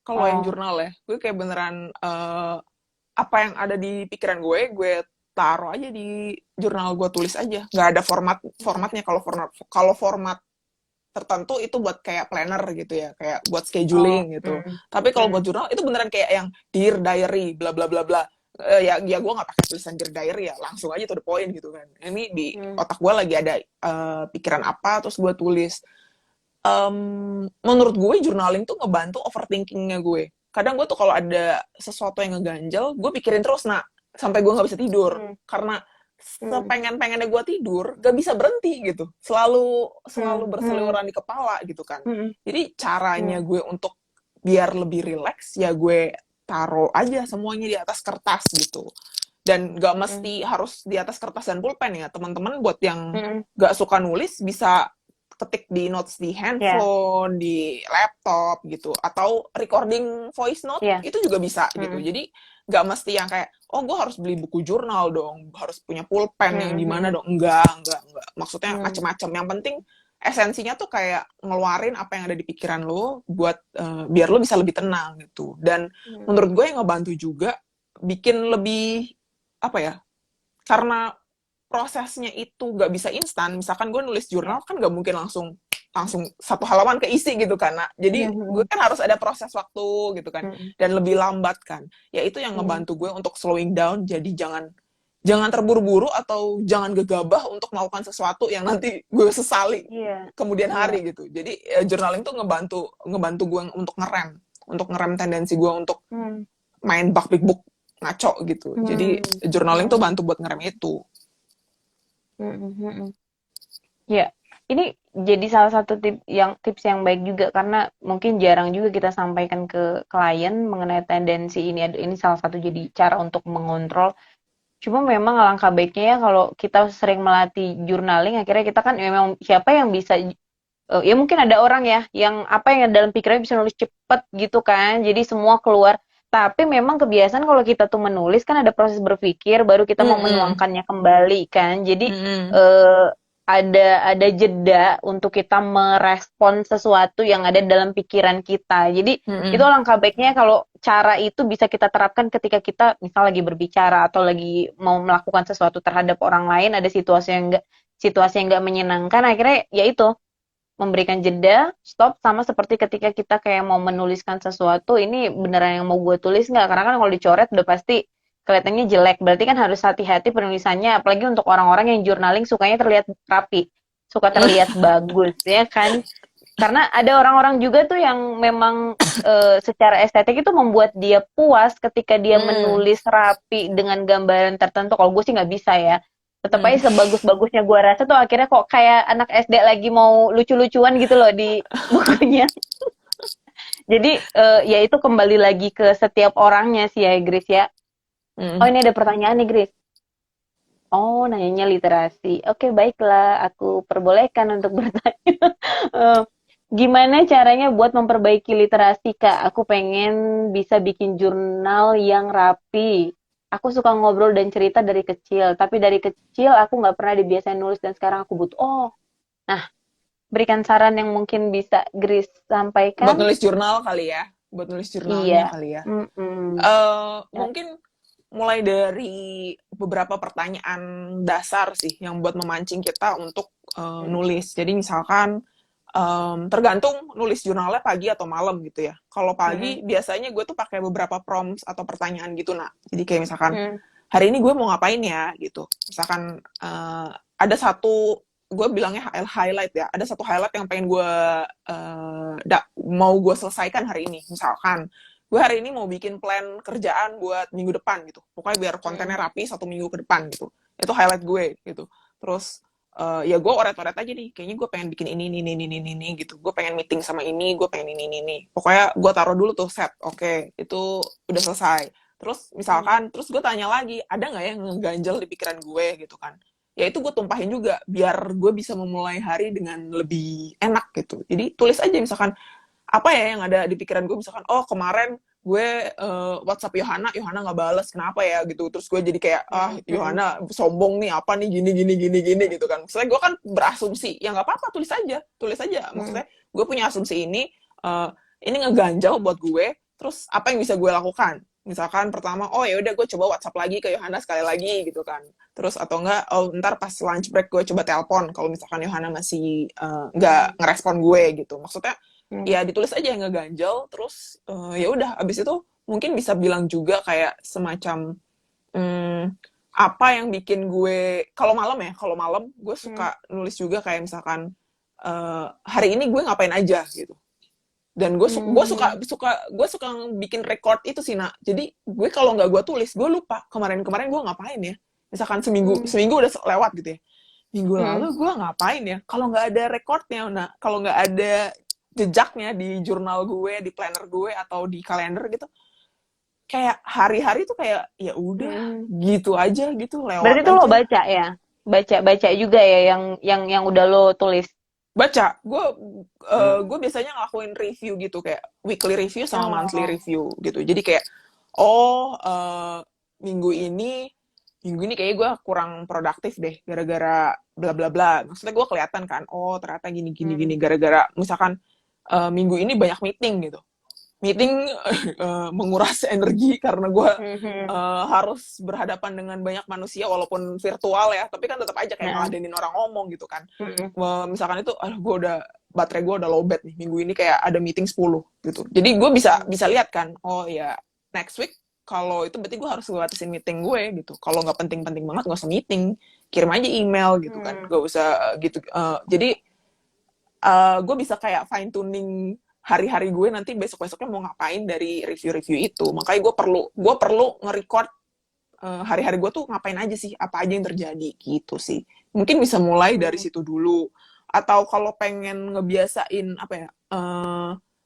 Kalau yang Oh. jurnal ya, gue kayak beneran apa yang ada di pikiran gue taruh aja di jurnal, gue tulis aja. Nggak ada formatnya. Kalau format tertentu itu buat kayak planner gitu ya, kayak buat Oh. scheduling gitu. Mm. Tapi kalau buat Mm. jurnal itu beneran kayak yang dear diary, bla bla bla bla. Ya gue nggak pakai tulisan dear diary ya, langsung aja to the point gitu kan. Ini di Mm. otak gue lagi ada pikiran apa, terus gue tulis. Menurut gue journaling tuh ngebantu overthinkingnya gue. Kadang gue tuh kalau ada sesuatu yang ngeganjel, gue pikirin terus, nak, sampai gue nggak bisa tidur. Mm. Karena Mm. sepengen-pengennya gue tidur, gak bisa berhenti gitu. Selalu selalu Mm. Mm. berseliweran di kepala gitu kan. Mm. Jadi caranya Mm. gue untuk biar lebih rileks, ya gue taruh aja semuanya di atas kertas gitu. Dan gak Mm. mesti harus di atas kertas dan pulpen ya. Teman-teman buat yang Mm. gak suka nulis bisa ketik di notes di Ya. handphone, di laptop gitu, atau recording voice note Ya. itu juga bisa gitu. Mm. Jadi nggak mesti yang kayak, oh gue harus beli buku jurnal dong, harus punya pulpen yang Mm. gimana Mm. dong. Enggak. Maksudnya Mm. macem-macem. Yang penting esensinya tuh kayak ngeluarin apa yang ada di pikiran lo buat biar lo bisa lebih tenang gitu. Dan Mm. menurut gue yang ngebantu juga bikin lebih apa ya, karena prosesnya itu nggak bisa instan. Misalkan gue nulis Ya. jurnal kan nggak mungkin langsung langsung satu halaman keisi gitu kan, nah. Jadi gue Mm. kan harus ada proses waktu gitu kan, Mm. dan lebih lambat kan. Ya itu yang Mm. ngebantu gue untuk slowing down. Jadi jangan jangan terburu-buru atau jangan gegabah untuk melakukan sesuatu yang nanti gue sesali Iya. kemudian Iya. hari gitu. Jadi journaling tuh ngebantu ngebantu gue untuk ngerem tendensi gue untuk Mm. main bak big book ngaco gitu. Jadi Mm. journaling tuh Mm. bantu buat ngerem itu. Mm. Mm. Ya, ini jadi salah satu tips yang baik juga karena mungkin jarang juga kita sampaikan ke klien mengenai tendensi ini. Ini salah satu jadi cara untuk mengontrol. Cuma memang alangkah baiknya ya kalau kita sering melatih journaling, akhirnya kita kan memang siapa yang bisa ya mungkin ada orang ya yang apa yang dalam pikirannya bisa nulis cepet gitu kan. Jadi semua keluar. Tapi memang kebiasaan kalau kita tuh menulis kan ada proses berpikir baru kita mau Mm-mm. menuangkannya kembali kan. Jadi Mm-mm. eh, ada jeda untuk kita merespon sesuatu yang ada dalam pikiran kita. Jadi itu Mm-mm. alangkah baiknya kalau cara itu bisa kita terapkan ketika kita misal lagi berbicara atau lagi mau melakukan sesuatu terhadap orang lain, ada situasi yang enggak menyenangkan, akhirnya ya itu memberikan jeda, stop, sama seperti ketika kita kayak mau menuliskan sesuatu, ini beneran yang mau gue tulis nggak? Karena kan kalau dicoret udah pasti kelihatannya jelek, berarti kan harus hati-hati penulisannya, apalagi untuk orang-orang yang journaling sukanya terlihat rapi, suka terlihat bagus, ya kan? Karena ada orang-orang juga tuh yang memang secara estetik itu membuat dia puas ketika dia Mm. menulis rapi dengan gambaran tertentu. Kalau gue sih nggak bisa ya. Tetap Mm. aja sebagus-bagusnya gue rasa tuh akhirnya kok kayak anak SD lagi mau lucu-lucuan gitu loh di bukunya. Jadi ya itu kembali lagi ke setiap orangnya sih ya, Grace ya. Oh, Mm. ini ada pertanyaan nih, Grace. Oh, nanyanya literasi. Oke, baiklah. Aku perbolehkan untuk bertanya. Eh, Gimana caranya buat memperbaiki literasi, Kak? Aku pengen bisa bikin jurnal yang rapi. Aku suka ngobrol dan cerita dari kecil, tapi dari kecil aku nggak pernah dibiasain nulis dan sekarang aku butuh. Oh, nah, berikan saran yang mungkin bisa Grace Buat sampaikan. nulis jurnal kali ya, buat nulis Iya. jurnalnya kali ya. Mm-mm. Ya. Mungkin mulai dari beberapa pertanyaan dasar sih yang buat memancing kita untuk nulis. Jadi misalkan tergantung nulis jurnalnya pagi atau malam gitu ya. Kalau Mm-mm. pagi biasanya gue tuh pakai beberapa prompts atau pertanyaan gitu, nah. Jadi kayak misalkan Mm-mm. hari ini gue mau ngapain ya gitu. Misalkan ada satu, gue bilangnya highlight ya. Ada satu highlight yang pengen gue mau gue selesaikan hari ini. Misalkan gue hari ini mau bikin plan kerjaan buat minggu depan gitu. Pokoknya biar kontennya rapi 1 minggu ke depan gitu. Itu highlight gue gitu. Terus ya gue oret-oret aja nih. Kayaknya gue pengen bikin ini gitu. Gue pengen meeting sama ini, gue pengen ini. Pokoknya gue taruh dulu tuh set. Oke, itu udah selesai. Terus misalkan, terus gue tanya lagi, ada nggak yang ngeganjel di pikiran gue gitu kan? Ya itu gue tumpahin juga, biar gue bisa memulai hari dengan lebih enak gitu. Jadi tulis aja misalkan, apa ya yang ada di pikiran gue, misalkan, oh kemarin gue WhatsApp Yohana nggak balas, kenapa ya gitu. Terus gue jadi kayak, ah Mm-mm. Yohana sombong nih, apa nih, gini gitu kan. Maksudnya gue kan berasumsi, ya nggak apa-apa, tulis aja. Mm-mm. Maksudnya gue punya asumsi uh, ini ngeganjal buat gue, terus apa yang bisa gue lakukan? Misalkan pertama, oh ya udah gue coba WhatsApp lagi ke Yohana sekali lagi gitu kan. Terus atau enggak, oh ntar pas lunch break gue coba telepon kalau misalkan Yohana masih nggak ngerespon gue gitu. Maksudnya Mm-mm. ya ditulis aja yang ngeganjel, terus ya udah abis itu mungkin bisa bilang juga kayak semacam hmm, apa yang bikin gue, kalau malam gue Mm-mm. suka nulis juga kayak misalkan hari ini gue ngapain aja gitu. Dan gue suka bikin record itu sih, nak. Jadi gue kalau nggak gue tulis, gue lupa kemarin gue ngapain ya. Misalkan seminggu Mm-mm. seminggu udah lewat gitu ya, minggu lalu Mm-mm. gue ngapain ya, kalau nggak ada recordnya, nah kalau nggak ada jejaknya di jurnal gue, di planner gue atau di kalender gitu, kayak hari-hari tuh kayak ya udah Mm-mm. gitu aja gitu, lewat Berarti itu lo aja. baca ya? Baca juga ya yang udah lo tulis. Baca, gue Hmm. biasanya ngelakuin review gitu, kayak weekly review sama monthly Oh. review gitu. Jadi kayak, oh minggu ini minggu ini kayaknya gue kurang produktif deh gara-gara bla bla bla. Maksudnya gue kelihatan kan, oh ternyata gini gini gini Hmm. gara-gara misalkan minggu ini banyak meeting gitu. Meeting menguras energi karena gue Mhm. harus berhadapan dengan banyak manusia walaupun virtual ya, tapi kan tetap aja kayak Heeh. ngeladenin orang ngomong gitu kan. Mhm. Misalkan itu, baterai gue udah lowbat nih, minggu ini kayak ada meeting 10 gitu. Jadi gue bisa Mhm. bisa lihat kan, oh ya next week kalau itu berarti gue harus ngebatasin meeting gue gitu. Kalau nggak penting-penting banget nggak usah meeting, kirim aja email gitu kan, Hmm. nggak usah gitu. Jadi gue bisa kayak fine tuning hari-hari gue nanti besok-besoknya mau ngapain dari review-review itu. Makanya gue perlu nge-record hari-hari gue tuh ngapain aja sih, apa aja yang terjadi gitu sih. Mungkin bisa mulai dari Hmm. situ dulu. Atau kalau pengen ngebiasain apa ya,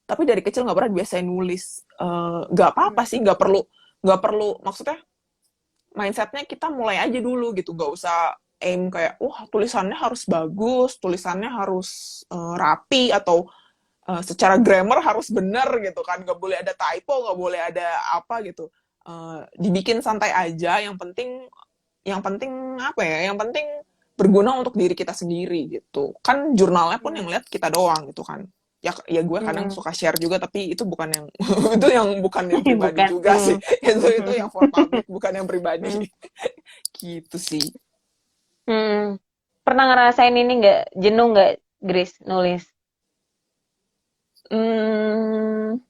tapi dari kecil nggak pernah biasain nulis, nggak apa-apa Hmm. sih, nggak perlu maksudnya mindsetnya kita mulai aja dulu gitu, nggak usah aim kayak wah tulisannya harus bagus, tulisannya harus rapi, atau secara grammar harus benar gitu kan, nggak boleh ada typo, nggak boleh ada apa gitu. Dibikin santai aja, yang penting apa ya, yang penting berguna untuk diri kita sendiri gitu kan. Jurnalnya pun yang lihat kita doang gitu kan. Ya gue kadang Hmm. suka share juga, tapi itu bukan yang itu yang bukan yang pribadi Bukan. juga sih. Itu yang for public, bukan yang pribadi. Gitu sih. Hmm. Pernah ngerasain ini nggak, jenuh nggak, Grace, nulis?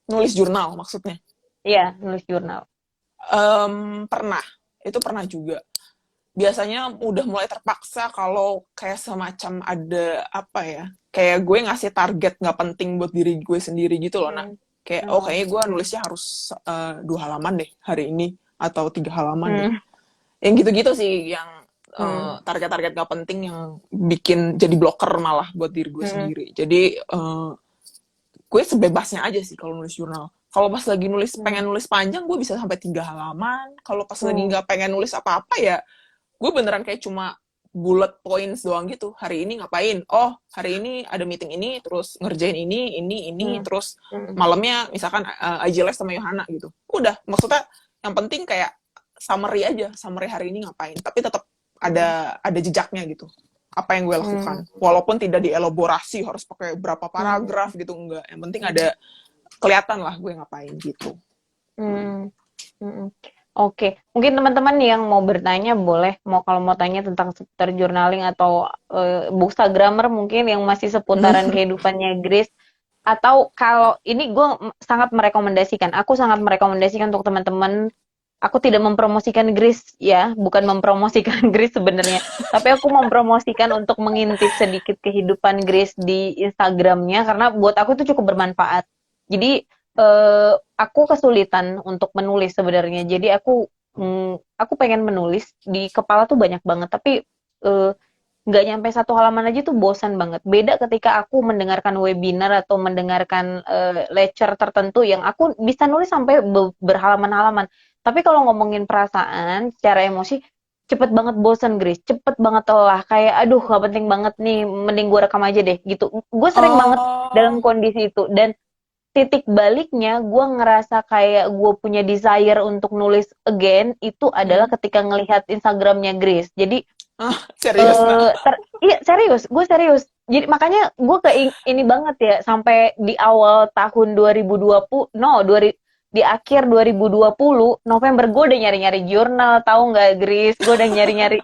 Nulis jurnal maksudnya. Iya, nulis jurnal. Pernah, itu pernah juga. Biasanya udah mulai terpaksa kalau kayak semacam ada apa ya, kayak gue ngasih target nggak penting buat diri gue sendiri gitu loh. Nah, Hmm. kayak Oh. kayaknya gue nulisnya harus 2 halaman deh hari ini, atau 3 halaman deh. Hmm. Yang gitu-gitu sih, yang Hmm. target-target nggak penting yang bikin jadi blocker malah buat diri gue Hmm. sendiri. Jadi gue sebebasnya aja sih kalau nulis jurnal. Kalau pas lagi nulis, Hmm. pengen nulis panjang, gue bisa sampai 3 halaman. Kalau pas lagi Hmm. nggak pengen nulis apa-apa ya, gue beneran kayak cuma bullet points doang gitu. Hari ini ngapain? Oh, hari ini ada meeting ini, terus ngerjain ini, Hmm. terus Hmm. malamnya misalkan IJLS sama Yohana gitu. Udah, maksudnya yang penting kayak summary aja, summary hari ini ngapain. Tapi tetap Hmm. ada jejaknya gitu. Apa yang gue Hmm. lakukan. Walaupun tidak dielaborasi harus pakai berapa Hmm. paragraf gitu, enggak. Yang penting Hmm. ada kelihatan lah gue ngapain gitu. Hmm. Hmm. Oke, mungkin teman-teman yang mau bertanya boleh, kalau mau tanya tentang seputar journaling atau bookstagrammer mungkin yang masih seputaran kehidupannya Grace, atau kalau ini gue aku sangat merekomendasikan untuk teman-teman. Aku tidak mempromosikan Grace ya, bukan mempromosikan Grace sebenarnya, tapi aku mempromosikan untuk mengintip sedikit kehidupan Grace di Instagramnya karena buat aku itu cukup bermanfaat. Jadi aku kesulitan untuk menulis sebenarnya. Jadi aku pengen menulis di kepala tuh banyak banget, tapi eh, nggak nyampe 1 halaman aja tuh bosan banget. Beda ketika aku mendengarkan webinar atau mendengarkan lecture tertentu yang aku bisa nulis sampai berhalaman-halaman. Tapi kalau ngomongin perasaan secara emosi, cepet banget bosan, Grace. Cepet banget lelah. Kayak, aduh, gak penting banget nih. Mending gue rekam aja deh, gitu. Gue sering banget dalam Oh, kondisi itu. Dan titik baliknya, gue ngerasa kayak gue punya desire untuk nulis again, itu adalah ketika ngelihat Instagramnya Grace. Jadi, serius nak. iya serius, gue serius. Jadi makanya gue ke ini banget ya, sampai di awal tahun 2020, no, di akhir 2020 November gue udah nyari-nyari jurnal, tahu nggak Gris? Gue udah nyari-nyari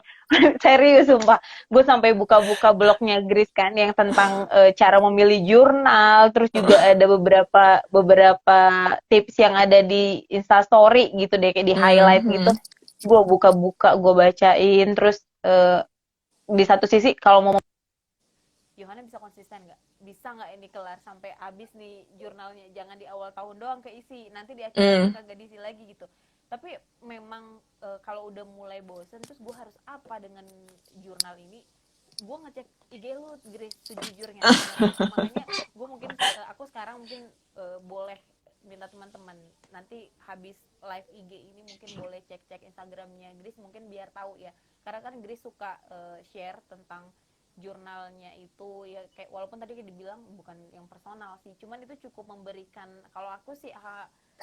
serius sumpah. Gue sampai buka-buka blognya Gris kan yang tentang cara memilih jurnal, terus juga ada beberapa beberapa tips yang ada di Instastory gitu deh, kayak di highlight gitu. Mhm. Gue buka-buka, gue bacain, terus di satu sisi kalau mau Yohana bisa konsisten nggak? Bisa nggak ini kelar sampai habis nih jurnalnya? Jangan di awal tahun doang keisi, nanti di akhir tahun Mm. kagak diisi lagi gitu. Tapi memang kalau udah mulai bosen, terus gue harus apa dengan jurnal ini? Gue ngecek IG lu, Grace, sejujurnya beneran. Makanya gue mungkin aku sekarang mungkin boleh minta teman-teman nanti habis live IG ini mungkin boleh cek-cek Instagramnya Grace mungkin biar tahu ya. Karena kan Grace suka share tentang jurnalnya itu ya, kayak walaupun tadi dibilang bukan yang personal sih, cuman itu cukup memberikan, kalau aku sih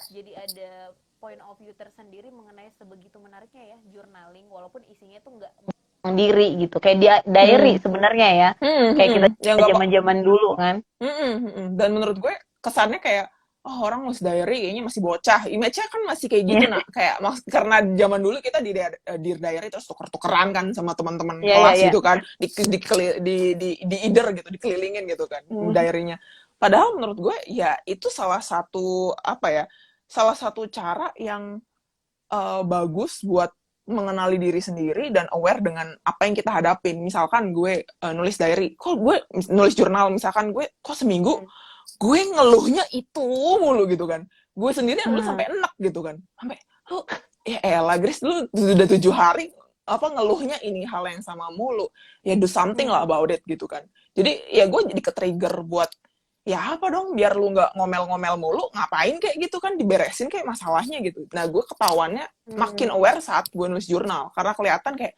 jadi ada point of view tersendiri mengenai sebegitu menariknya ya journaling, walaupun isinya tuh nggak diri gitu, kayak dia diary Mm. sebenarnya ya, Mm, kayak kita mm. Ya nggak apa. zaman-zaman dulu kan. Mm, mm. Dan menurut gue kesannya kayak oh orang nulis diary kayaknya masih bocah. Image-nya kan masih kayak gitu nak. Kayak karena zaman dulu kita di diary terus tuker-tukeran kan sama teman-teman Iya iya kelas iya. gitu kan. Di either gitu, dikelilingin gitu kan Hmm. diary-nya. Padahal menurut gue ya itu salah satu apa ya? Salah satu cara yang bagus buat mengenali diri sendiri dan aware dengan apa yang kita hadapin. Misalkan gue nulis diary, kok gue nulis jurnal, misalkan gue kok seminggu Hmm. gue ngeluhnya itu mulu gitu kan. Gue sendiri yang nulis Hmm. sampai enak gitu kan. Sampai lu ya elah Grace, lu sudah 7 hari apa ngeluhnya ini hal yang sama mulu. Ya do something lah Hmm. about it gitu kan. Jadi ya gue jadi ke-trigger buat ya apa dong, biar lu nggak ngomel-ngomel mulu, ngapain kayak gitu kan, diberesin kayak masalahnya gitu. Nah, gue ketahuannya makin Hmm. aware saat gue nulis jurnal, karena kelihatan kayak,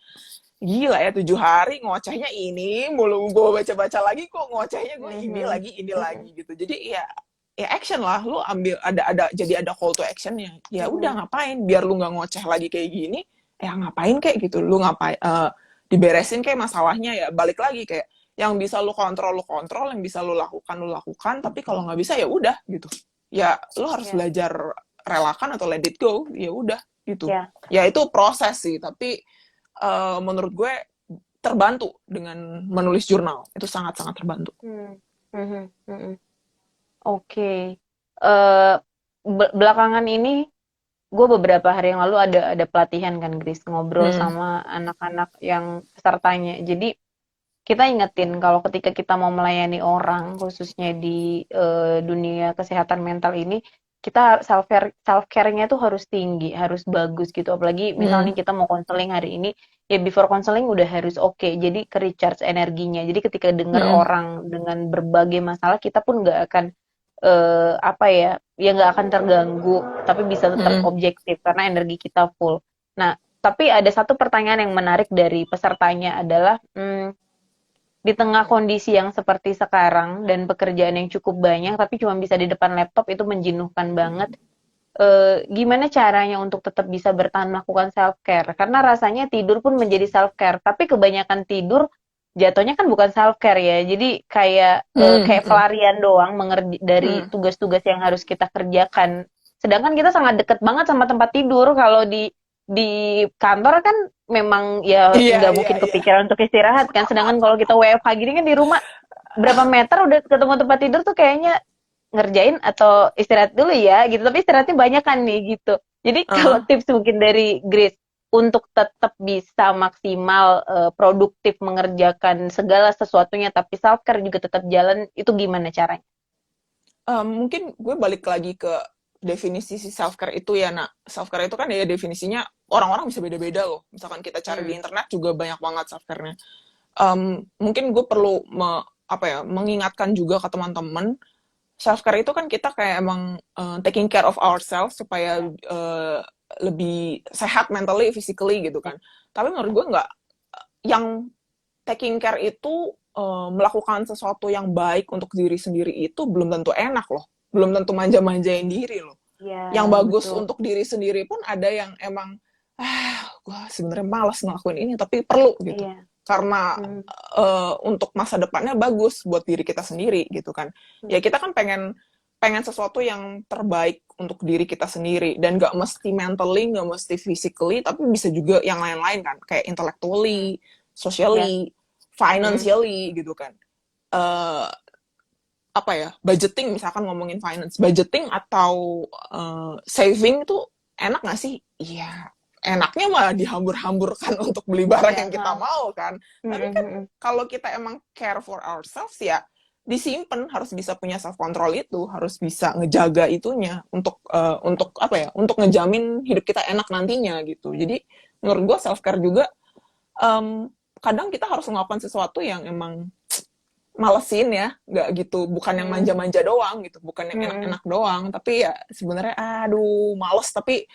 gila ya, 7 hari ngocehnya ini mulu, gue baca-baca lagi kok ngocehnya gue Mhm. ini Mhm. lagi gitu. Jadi ya action lah, lu ambil, jadi ada call to actionnya. Ya Mhm. udah, ngapain, biar lu nggak ngoceh lagi kayak gini, ya ngapain kayak gitu, lu ngapain, diberesin kayak masalahnya, ya balik lagi kayak, yang bisa lu kontrol, yang bisa lu lakukan, tapi kalau nggak bisa ya udah gitu. Ya lu harus Ya, belajar relakan atau let it go, ya udah gitu. ya. Ya itu proses sih, tapi menurut gue terbantu dengan menulis jurnal, itu sangat-sangat terbantu. Hmm. Mhm. Mhm. Oke. Eh, Belakangan ini gue beberapa hari yang lalu ada pelatihan kan, Grace, ngobrol Hmm. sama anak-anak yang pesertanya. Jadi kita ingetin kalau ketika kita mau melayani orang, khususnya di dunia kesehatan mental ini, kita self care-nya tuh harus tinggi, harus bagus gitu. Apalagi Hmm. misalnya kita mau konseling hari ini, ya before konseling udah harus oke. Jadi ke recharge energinya. Jadi ketika dengar Hmm. orang dengan berbagai masalah, kita pun nggak akan apa ya nggak akan terganggu, tapi bisa tetap Hmm. objektif karena energi kita full. Nah, tapi ada satu pertanyaan yang menarik dari pesertanya adalah, di tengah kondisi yang seperti sekarang dan pekerjaan yang cukup banyak, tapi cuma bisa di depan laptop itu menjenuhkan banget. Gimana caranya untuk tetap bisa bertahan melakukan self care? Karena rasanya tidur pun menjadi self care, tapi kebanyakan tidur jatuhnya kan bukan self care ya. Jadi kayak Hmm. pelarian doang dari Hmm. tugas-tugas yang harus kita kerjakan. Sedangkan kita sangat deket banget sama tempat tidur. Kalau di kantor kan memang ya Iya, nggak iya, mungkin iya. kepikiran untuk istirahat kan. Sedangkan kalau kita WFH gini kan di rumah berapa meter udah ketemu tempat tidur tuh kayaknya ngerjain atau istirahat dulu ya gitu, tapi istirahatnya banyak kan nih gitu. Jadi kalau Uh, tips mungkin dari Grace untuk tetap bisa maksimal produktif mengerjakan segala sesuatunya tapi self care juga tetap jalan, itu gimana caranya? mungkin gue balik lagi ke definisi si self care itu ya, nak. Self care itu kan ya definisinya orang-orang bisa beda-beda loh. Misalkan kita cari di Hmm. internet juga banyak banget self care-nya. Mungkin gue perlu mengingatkan juga ke teman-teman, self care itu kan kita kayak emang taking care of ourselves supaya Ya, lebih sehat mentally, physically gitu ya, kan. Tapi menurut gue nggak, yang taking care itu melakukan sesuatu yang baik untuk diri sendiri itu belum tentu enak loh, belum tentu manja-manjain diri loh. Yang ya, bagus betul. untuk diri sendiri pun ada yang emang, gue sebenarnya malas ngelakuin ini tapi perlu gitu, Iya. karena Hmm. untuk masa depannya bagus buat diri kita sendiri gitu kan. Ya Hmm. kita kan pengen pengen sesuatu yang terbaik untuk diri kita sendiri, dan gak mesti mentally, gak mesti physically, tapi bisa juga yang lain-lain kan, kayak Hmm. intellectually, Ya. socially, Hmm. financially gitu kan. Eh apa ya, budgeting, misalkan ngomongin finance, budgeting atau saving itu enak nggak sih? Iya, enaknya malah dihambur-hamburkan untuk beli barang Ya. yang kita Ha. mau kan. Hmm. Tapi Hmm. kan Hmm. kalau kita emang care for ourselves, ya disimpan, harus bisa punya self control, itu harus bisa ngejaga itunya untuk apa ya, untuk ngejamin hidup kita enak nantinya gitu. Jadi menurut gue self care juga, kadang kita harus melakukan sesuatu yang emang malesin ya, nggak gitu, bukan yang Hmm. manja-manja doang gitu, bukan yang Hmm. enak-enak doang, tapi ya sebenarnya aduh males, tapi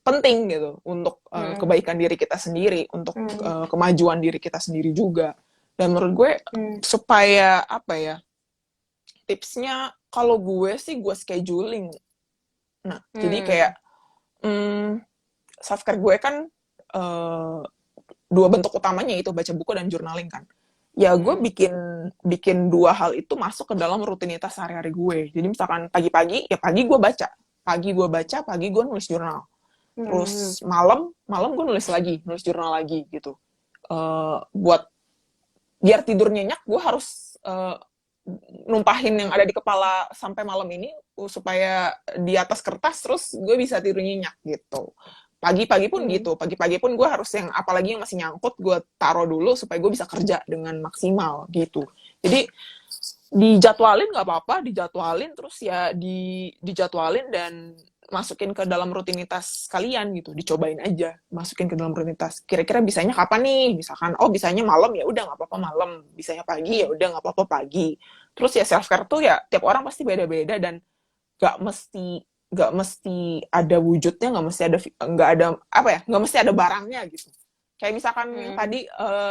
penting gitu untuk Hmm. kebaikan diri kita sendiri, untuk Hmm. kemajuan diri kita sendiri juga. Dan menurut gue, Hmm. supaya apa ya, tipsnya kalau gue sih gue scheduling. Nah, jadi kayak Hmm. self care gue kan eh, dua bentuk utamanya, itu baca buku dan journaling kan. Ya gue Hmm. bikin bikin dua hal itu masuk ke dalam rutinitas sehari-hari gue. Jadi misalkan pagi-pagi, ya pagi gue nulis jurnal. Hmm. Terus malam gue nulis jurnal lagi gitu. Buat biar tidur nyenyak, gue harus numpahin yang ada di kepala sampai malam ini, supaya di atas kertas, terus gue bisa tidur nyenyak gitu. Pagi-pagi pun Hmm. gitu, pagi-pagi pun gue harus yang apalagi yang masih nyangkut gue taruh dulu supaya gue bisa kerja dengan maksimal gitu. Jadi dijadwalin nggak apa-apa, dijadwalin terus ya dijadwalin dan masukin ke dalam rutinitas kalian gitu, dicobain aja masukin ke dalam rutinitas, kira-kira bisanya kapan nih, misalkan oh bisanya malam, ya udah nggak apa-apa malam, bisanya pagi ya Hmm. udah nggak apa-apa pagi, Terus ya self care tuh ya tiap orang pasti beda-beda, dan nggak mesti nggak mesti ada wujudnya, nggak ada apa ya, nggak mesti ada barangnya gitu. Kayak misalkan yang Hmm, tadi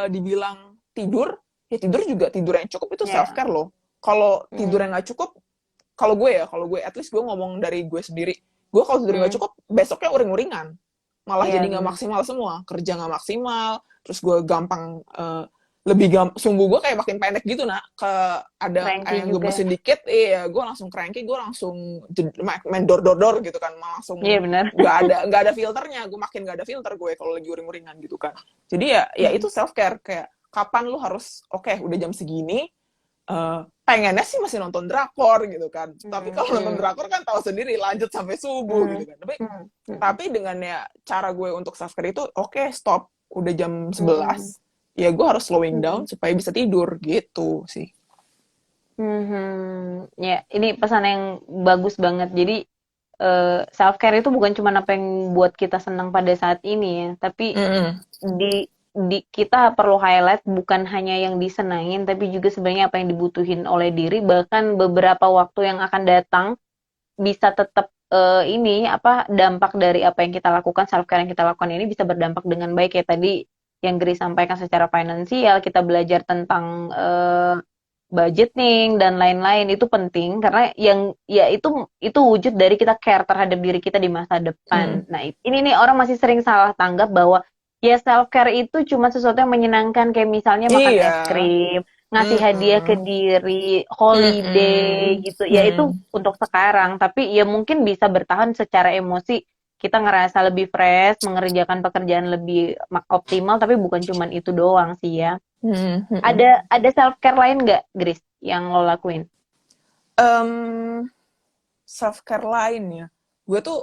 dibilang tidur, ya tidur juga, tidur yang cukup itu self ya. care loh. Kalau tidur Hmm, yang nggak cukup, kalau gue at least gue ngomong dari gue sendiri, gue kalau tidur nggak hmm, cukup besoknya uring-uringan, malah ya jadi nggak benar. maksimal semua, kerja nggak maksimal, terus gue gampang sumbu gue kayak makin pendek gitu, nak, ke ada Cranky yang juga. gemesin dikit, iya gue langsung cranky, gue langsung main dor gitu kan, malah Iya langsung benar. nggak ada filternya, gue makin nggak ada filter gue kalau lagi uring-uringan gitu kan. Jadi ya Hmm, itu self care, kayak kapan lu harus oke, udah jam segini, pengennya sih masih nonton drakor gitu kan. Tapi hmm, kalau nonton hmm, drakor kan tahu sendiri lanjut sampai subuh hmm, gitu kan. Tapi hmm, hmm, tapi dengan ya cara gue untuk self care itu, oke, stop, udah jam hmm, 11, ya gue harus slowing down hmm. supaya bisa tidur gitu sih. Mhm. Ya, ini pesan yang bagus banget. Jadi self care itu bukan cuma apa yang buat kita senang pada saat ini ya, tapi Mm-mm. di kita perlu highlight bukan hanya yang disenangin, tapi juga sebenarnya apa yang dibutuhin oleh diri, bahkan beberapa waktu yang akan datang bisa tetap ini apa dampak dari apa yang kita lakukan, self care yang kita lakukan ini bisa berdampak dengan baik ya tadi yang Gris sampaikan secara finansial, kita belajar tentang budgeting dan lain-lain itu penting karena yang ya itu wujud dari kita care terhadap diri kita di masa Mm. depan. Nah, ini nih orang masih sering salah tanggap bahwa ya self care itu cuma sesuatu yang menyenangkan kayak misalnya makan Iya. es krim, ngasih hadiah ke Mm-mm. diri, holiday Mm-mm. gitu. Ya itu Mm. untuk sekarang, tapi ya mungkin bisa bertahan secara emosi. Kita ngerasa lebih fresh, mengerjakan pekerjaan lebih optimal, tapi bukan cuma itu doang sih ya. Mm. Mm. Ada self care lain nggak, Gris, yang lo lakuin? Self care lain ya, gue tuh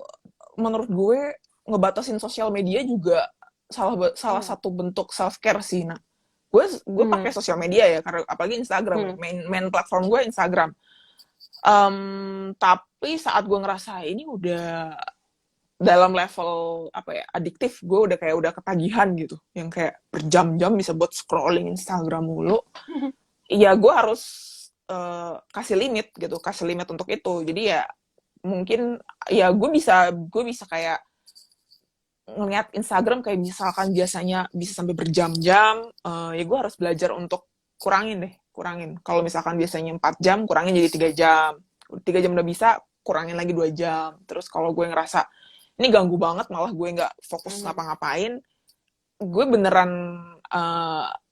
menurut gue ngebatasin sosial media juga salah Hmm. satu bentuk self care sih. Nah, gue Hmm. pakai sosial media ya, karena apalagi Instagram, Hmm. main platform gue Instagram. Tapi saat gue ngerasa ini udah dalam level apa ya, adiktif, gue udah ketagihan gitu, yang kayak berjam-jam bisa buat scrolling Instagram mulu. Ya gue harus kasih limit gitu, kasih limit untuk itu. Jadi ya mungkin ya gue bisa kayak ngeliat Instagram kayak misalkan biasanya bisa sampai berjam-jam, ya gue harus belajar untuk kurangin. Kalau misalkan biasanya 4 jam, kurangin jadi 3 jam. 3 jam udah bisa, kurangin lagi 2 jam. Terus kalau gue ngerasa ini ganggu banget, malah gue nggak fokus Hmm. ngapa-ngapain, gue beneran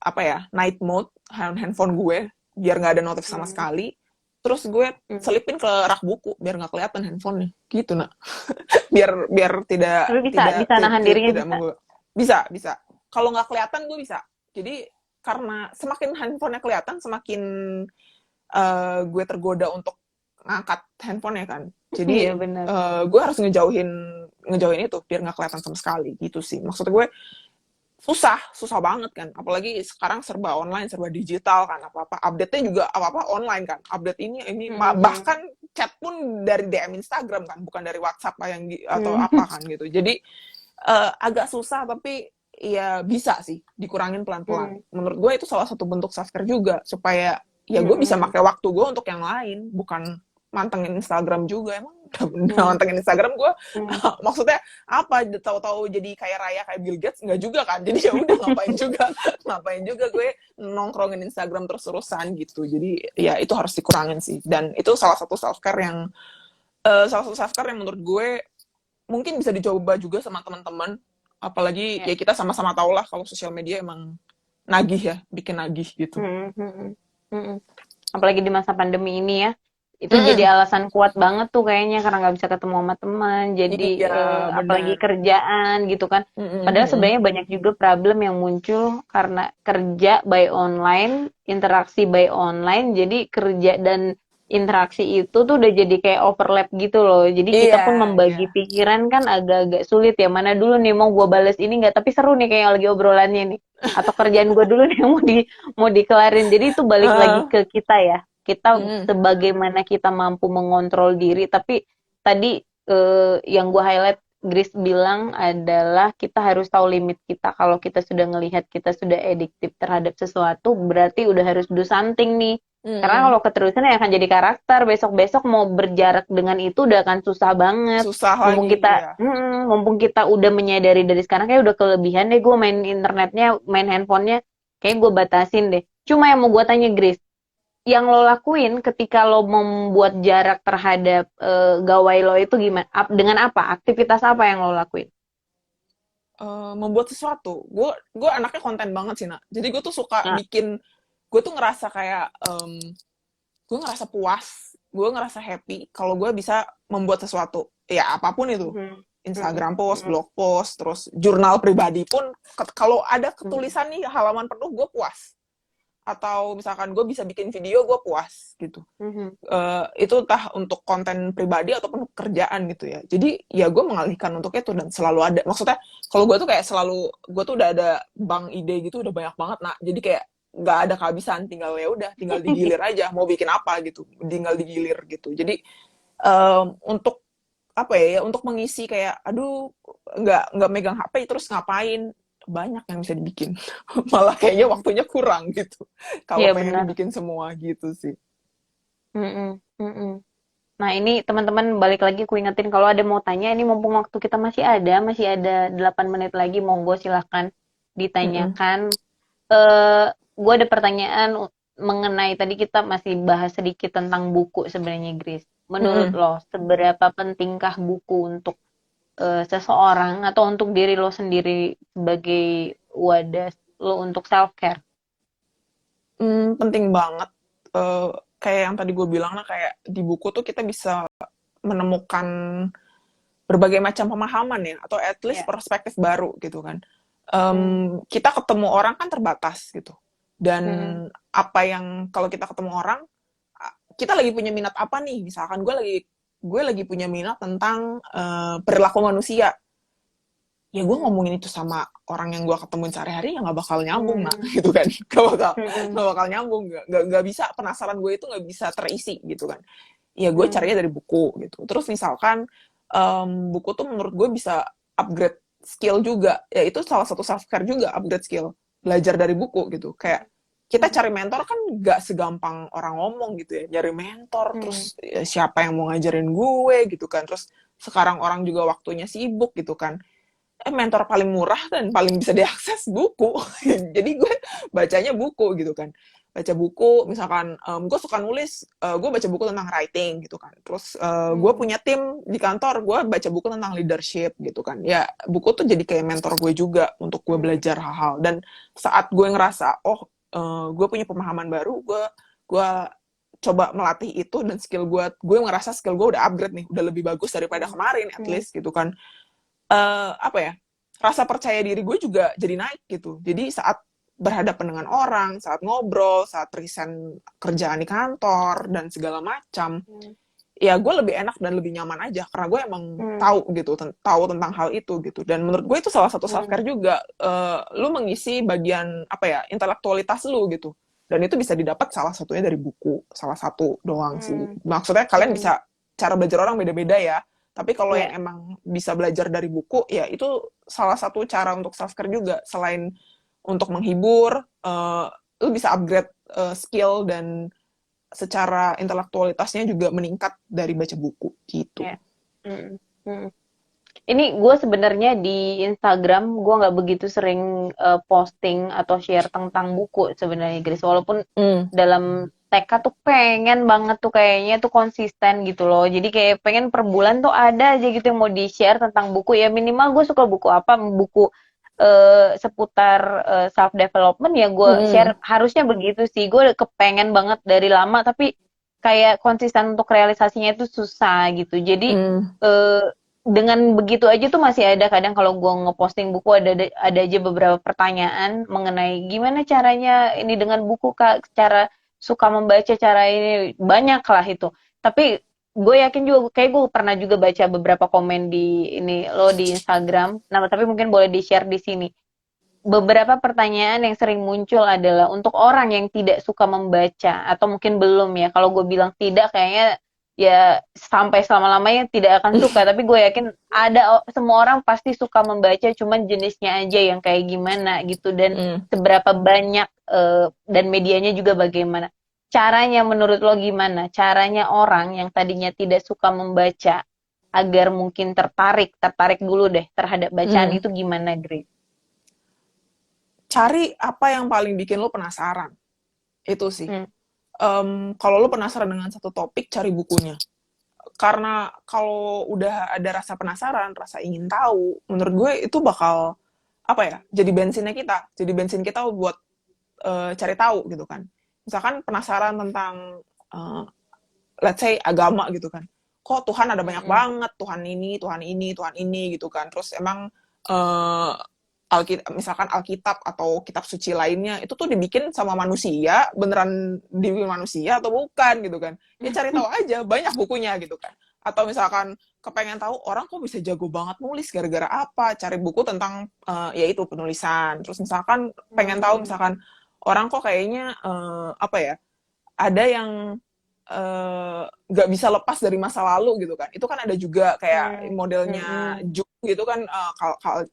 apa ya, night mode handphone gue biar nggak ada notif sama Hmm. sekali. Terus gue Hmm. selipin ke rak buku biar nggak kelihatan handphonenya gitu, nah. Biar tidak Tapi bisa tidak bisa nahan dirinya tidak bisa. mengganggu. Bisa. Kalau nggak kelihatan gue bisa. Jadi karena semakin handphonenya kelihatan, semakin gue tergoda untuk ngangkat handphonenya kan. Jadi Iya benar. gue harus ngejauhin ngejauhin itu biar nggak kelihatan sama sekali gitu sih. Maksud gue susah banget kan. Apalagi sekarang serba online, serba digital kan. Apa-apa update-nya juga apa-apa online kan. Update ini Hmm. bahkan chat pun dari DM Instagram kan, bukan dari WhatsApp atau Hmm. apa kan gitu. Jadi agak susah, tapi ya bisa sih dikurangin pelan-pelan. Hmm. Menurut gue itu salah satu bentuk self care juga, supaya ya gue bisa Hmm. pakai waktu gue untuk yang lain, bukan mantengin Instagram juga. Emang udah Hmm. mantengin Instagram gue, Hmm. maksudnya apa, tahu-tahu jadi kayak raya kayak Bill Gates nggak juga kan. Jadi ya udah, ngapain juga gue nongkrongin Instagram terus-terusan gitu. Jadi ya itu harus dikurangin sih, dan itu salah satu self care yang menurut gue mungkin bisa dicoba juga sama teman-teman. Apalagi Ya. ya kita sama-sama tahu lah kalau sosial media emang nagih ya, bikin nagih gitu. Hmm. Hmm. Hmm. Apalagi di masa pandemi ini ya, itu Mm-mm. jadi alasan kuat banget tuh kayaknya karena nggak bisa ketemu sama teman, jadi Iya, apalagi benar. kerjaan gitu kan. Mm-mm, Padahal mm-mm. sebenarnya banyak juga problem yang muncul karena kerja by online, interaksi by online, jadi kerja dan interaksi itu tuh udah jadi kayak overlap gitu loh. Jadi kita Iya, pun iya. membagi pikiran kan agak-agak sulit ya. Mana dulu nih mau gue bales ini nggak? Tapi seru nih kayak lagi obrolannya nih. Atau kerjaan gue dulu nih yang mau dikelarin. Jadi itu balik lagi Uh, ke kita ya, kita mm-mm, sebagaimana kita mampu mengontrol diri. Tapi tadi yang gue highlight Grace bilang adalah kita harus tahu limit kita. Kalau kita sudah ngelihat kita sudah addictive terhadap sesuatu, berarti udah harus do something nih. Karena Mm-mm. kalau keterusan ya akan jadi karakter. Besok-besok mau berjarak dengan itu udah akan susah banget. Susah Mumpung lagi kita, ya. mumpung kita udah menyadari dari sekarang kayak udah kelebihan deh gue main internetnya, main handphonenya, kayak gue batasin deh. Cuma yang mau gue tanya Grace, yang lo lakuin ketika lo membuat jarak terhadap gawai lo itu gimana? Dengan apa? Aktivitas apa yang lo lakuin? Membuat sesuatu. Gue anaknya konten banget sih, Nak. Jadi gue tuh suka Nah, bikin, gue tuh ngerasa kayak, gue ngerasa puas, gue ngerasa happy kalau gue bisa membuat sesuatu. Ya apapun itu. mhm, mhm, Instagram post, mhm, blog post, terus jurnal pribadi pun, kalau ada mhm, ketulisan nih halaman penuh, gue puas. Atau misalkan gue bisa bikin video, gue puas gitu. mhm, Itu entah untuk konten pribadi ataupun pekerjaan gitu ya. Jadi ya gue mengalihkan untuk itu dan selalu ada. Maksudnya kalau gue tuh kayak selalu, gue tuh udah ada bank ide gitu, udah banyak banget. Nah jadi kayak nggak ada kehabisan, tinggal ya udah, tinggal digilir aja. Mau bikin apa gitu, tinggal digilir gitu. Jadi untuk apa ya, untuk mengisi kayak, aduh nggak megang HP terus ngapain, banyak yang bisa dibikin. Malah kayaknya mhm. waktunya kurang gitu. Kalau Iya pengen benar. dibikin semua gitu sih. Mhm, mhm. Nah, ini teman-teman balik lagi aku ingetin kalau ada mau tanya ini mumpung waktu kita masih ada 8 menit lagi monggo silahkan Mm-mm. ditanyakan. Gue ada pertanyaan mengenai tadi kita masih bahas sedikit tentang buku sebenarnya Grace. Menurut Mm-mm. lo seberapa pentingkah buku untuk seseorang atau untuk diri lo sendiri sebagai wadah lo untuk self care? Penting banget. Eh, Kayak yang tadi gue bilang lah, kayak di buku tuh kita bisa menemukan berbagai macam pemahaman ya, atau at least Ya. perspektif baru gitu kan. Hmm. Kita ketemu orang kan terbatas gitu. Dan Hmm. apa yang kalau kita ketemu orang, kita lagi punya minat apa nih? Misalkan gue lagi punya minat tentang perilaku manusia, ya gue Hmm. ngomongin itu sama orang yang gue ketemuin sehari-hari ya nggak bakal nyambung, nah Hmm. gitu kan. Hmm. Nggak bakal nyambung, nggak bisa, penasaran gue itu nggak bisa terisi gitu kan. Ya gue Hmm. carinya dari buku gitu. Terus misalkan buku tuh menurut gue bisa upgrade skill juga, ya itu salah satu self care juga, upgrade skill, belajar dari buku gitu. Kayak kita Hmm. cari mentor kan nggak segampang orang ngomong gitu ya, nyari mentor Hmm. terus ya, siapa yang mau ngajarin gue gitu kan. Terus sekarang orang juga waktunya sibuk gitu kan. Mentor paling murah dan paling bisa diakses buku. Jadi gue bacanya buku gitu kan. Baca buku, misalkan gue suka nulis, gue baca buku tentang writing gitu kan. Terus gue Hmm. punya tim di kantor, gue baca buku tentang leadership gitu kan. Ya buku tuh jadi kayak mentor gue juga untuk gue Hmm. belajar hal-hal. Dan saat gue ngerasa, oh gue punya pemahaman baru, gue coba melatih itu, dan gue ngerasa skill gue udah upgrade nih, udah lebih bagus daripada Hmm. kemarin at Hmm. least gitu kan. Apa ya, rasa percaya diri gue juga jadi naik gitu. Jadi saat berhadapan dengan orang, saat ngobrol, saat resign kerjaan di kantor dan segala macam, Hmm. ya gue lebih enak dan lebih nyaman aja karena gue emang Hmm. tahu gitu, tahu tentang hal itu gitu. Dan menurut gue itu salah satu self Hmm. care juga. Lu mengisi bagian apa ya, intelektualitas lu gitu. Dan itu bisa didapat salah satunya dari buku, salah satu doang sih. Hmm. Maksudnya kalian Hmm. bisa, cara belajar orang beda-beda ya. Tapi kalau yang Ya. emang bisa belajar dari buku, ya itu salah satu cara untuk self care juga. Selain untuk menghibur, lu bisa upgrade skill, dan secara intelektualitasnya juga meningkat dari baca buku gitu. Ya. Hmm. Hmm. Ini gue sebenarnya di Instagram gue nggak begitu sering posting atau share tentang buku sebenarnya Grace, walaupun Hmm. dalam TK tuh pengen banget tuh kayaknya tuh konsisten gitu loh, jadi kayak pengen per bulan tuh ada aja gitu yang mau di share tentang buku, ya minimal gue suka buku apa, buku seputar self development ya gue share, Hmm. harusnya begitu sih, gue kepengen banget dari lama tapi kayak konsisten untuk realisasinya itu susah gitu, jadi Hmm. eh, dengan begitu aja tuh masih ada kadang kalau gue ngeposting buku ada aja beberapa pertanyaan mengenai gimana caranya ini dengan buku kak, cara suka membaca, cara ini banyak lah itu, tapi gue yakin juga kayak gue pernah juga baca beberapa komen di ini lo di Instagram, nah tapi mungkin boleh di share di sini. Beberapa pertanyaan yang sering muncul adalah untuk orang yang tidak suka membaca atau mungkin belum ya. Kalau gue bilang tidak, kayaknya ya sampai selama-lamanya tidak akan suka. Tapi gue yakin ada semua orang pasti suka membaca, cuman jenisnya aja yang kayak gimana gitu dan Hmm. seberapa banyak dan medianya juga bagaimana. caranya menurut lo gimana? Caranya orang yang tadinya tidak suka membaca agar mungkin tertarik dulu deh terhadap bacaan Hmm. itu gimana, Grace? Cari apa yang paling bikin lo penasaran. Itu sih. Hmm. Kalau lo penasaran dengan satu topik, cari bukunya. Karena kalau udah ada rasa penasaran, rasa ingin tahu, menurut gue itu bakal apa ya? Jadi bensinnya kita, jadi bensin kita buat cari tahu gitu kan. Misalkan penasaran tentang let's say agama gitu kan. Kok Tuhan ada banyak Mm-mm. banget, Tuhan ini, Tuhan ini, Tuhan ini gitu kan. Terus emang uh, misalkan Alkitab atau kitab suci lainnya itu tuh dibikin sama manusia, beneran dibikin manusia atau bukan gitu kan. Ya cari tahu aja, banyak bukunya gitu kan. Atau misalkan kepengen tahu orang kok bisa jago banget nulis gara-gara apa, cari buku tentang yaitu penulisan. Terus misalkan pengen tahu Hmm. misalkan orang kok kayaknya apa ya, ada yang nggak bisa lepas dari masa lalu gitu kan. Itu kan ada juga kayak Hmm. modelnya Mm-mm. Jung gitu kan,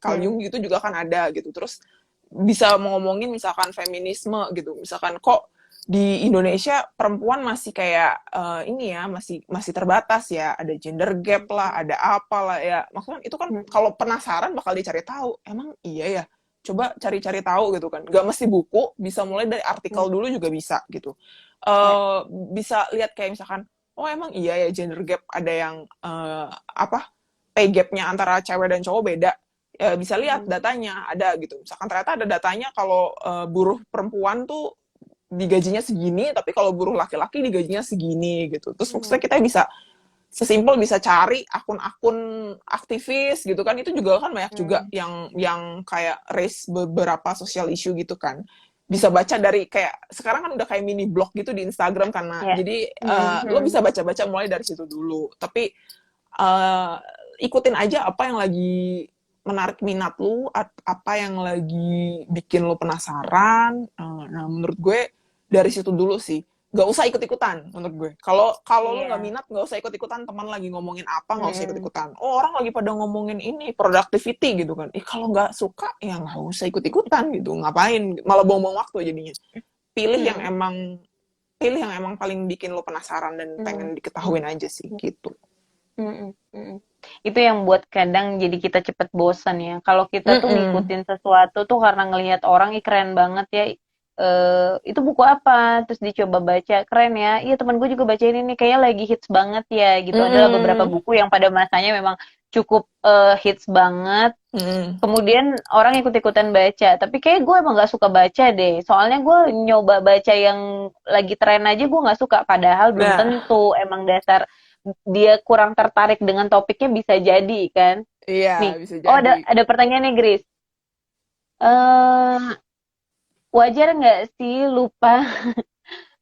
Carl Hmm. Jung gitu juga kan ada gitu. Terus bisa ngomongin misalkan feminisme gitu. Misalkan kok di Indonesia perempuan masih kayak ini ya, masih masih terbatas ya, ada gender gap lah, ada apa lah ya. Maksudnya itu kan Hmm. kalau penasaran bakal dicari tahu. Emang iya ya, coba cari-cari tahu gitu kan. Gak mesti buku, bisa mulai dari artikel Hmm. dulu juga bisa gitu. Ya. Bisa lihat kayak misalkan, oh emang iya ya gender gap ada yang apa, pay gapnya antara cewek dan cowok beda. Ya, bisa lihat Hmm. datanya ada gitu. Misalkan ternyata ada datanya kalau buruh perempuan tuh digajinya segini, tapi kalau buruh laki-laki digajinya segini gitu. Terus maksudnya Hmm. kita bisa sesimpel bisa cari akun-akun aktivis gitu kan, itu juga kan banyak juga Hmm. yang kayak raise beberapa social issue gitu kan, bisa baca dari kayak sekarang kan udah kayak mini blog gitu di Instagram karena Ya. jadi Hmm. lo Hmm. bisa baca-baca mulai dari situ dulu, tapi uh, ikutin aja apa yang lagi menarik minat lu, apa yang lagi bikin lu penasaran. Nah menurut gue dari situ dulu sih, nggak usah ikut-ikutan menurut gue. Kalau kalau lu nggak Iya. minat, nggak usah ikut-ikutan. Teman lagi ngomongin apa, nggak usah Hmm. ikut-ikutan. Oh orang lagi pada ngomongin ini productivity gitu kan, kalau nggak suka ya nggak usah ikut-ikutan gitu, ngapain malah buang-buang waktu jadinya. pilih yang Hmm. emang pilih yang emang paling bikin lo penasaran dan Hmm. pengen diketahuin aja sih gitu. Mm, mm. Itu yang buat kadang jadi kita cepet bosan ya. Kalau kita tuh Mm-mm. ngikutin sesuatu tuh karena ngelihat orang, ih keren banget ya. Itu buku apa? Terus dicoba baca, keren ya. Iya temen gue juga baca ini kayaknya lagi hits banget ya gitu. Adalah beberapa Mm-mm. buku yang pada masanya memang cukup hits banget. Mm-mm. Kemudian orang ikut-ikutan baca. Tapi kayak gue emang gak suka baca deh. Soalnya gue nyoba baca yang lagi tren aja gue gak suka. Padahal belum Nah, tentu emang dasar dia kurang tertarik dengan topiknya bisa jadi kan. iya Nih, bisa oh jadi. ada pertanyaan nih Grace. Eh wajar nggak sih lupa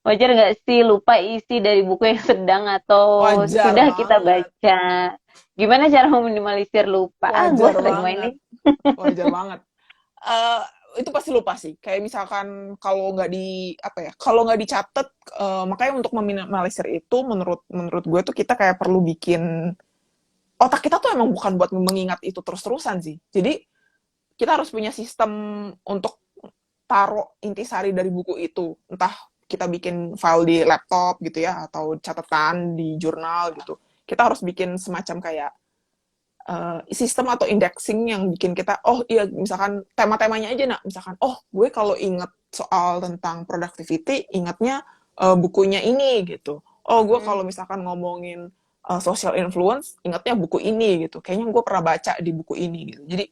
wajar nggak sih lupa isi dari buku yang sedang atau Wajar sudah kita banget. baca? Gimana cara meminimalisir lupa? Ah, gue Wajar sering main banget. nih. Wajar banget. Eh itu pasti lupa sih. Kayak misalkan kalau nggak di apa ya, kalau nggak dicatat, makanya untuk meminimalisir itu menurut menurut gue tuh kita kayak perlu bikin otak kita tuh emang bukan buat mengingat itu terus-terusan sih. Jadi kita harus punya sistem untuk taruh intisari dari buku itu. Entah kita bikin file di laptop gitu ya, atau catatan di jurnal gitu. Kita harus bikin semacam kayak sistem atau indexing yang bikin kita, oh iya misalkan tema-temanya aja nak, misalkan, oh gue kalau inget soal tentang productivity, ingatnya bukunya ini gitu. Oh gue kalau Hmm. misalkan ngomongin social influence, ingatnya buku ini gitu. Kayaknya gue pernah baca di buku ini gitu. Jadi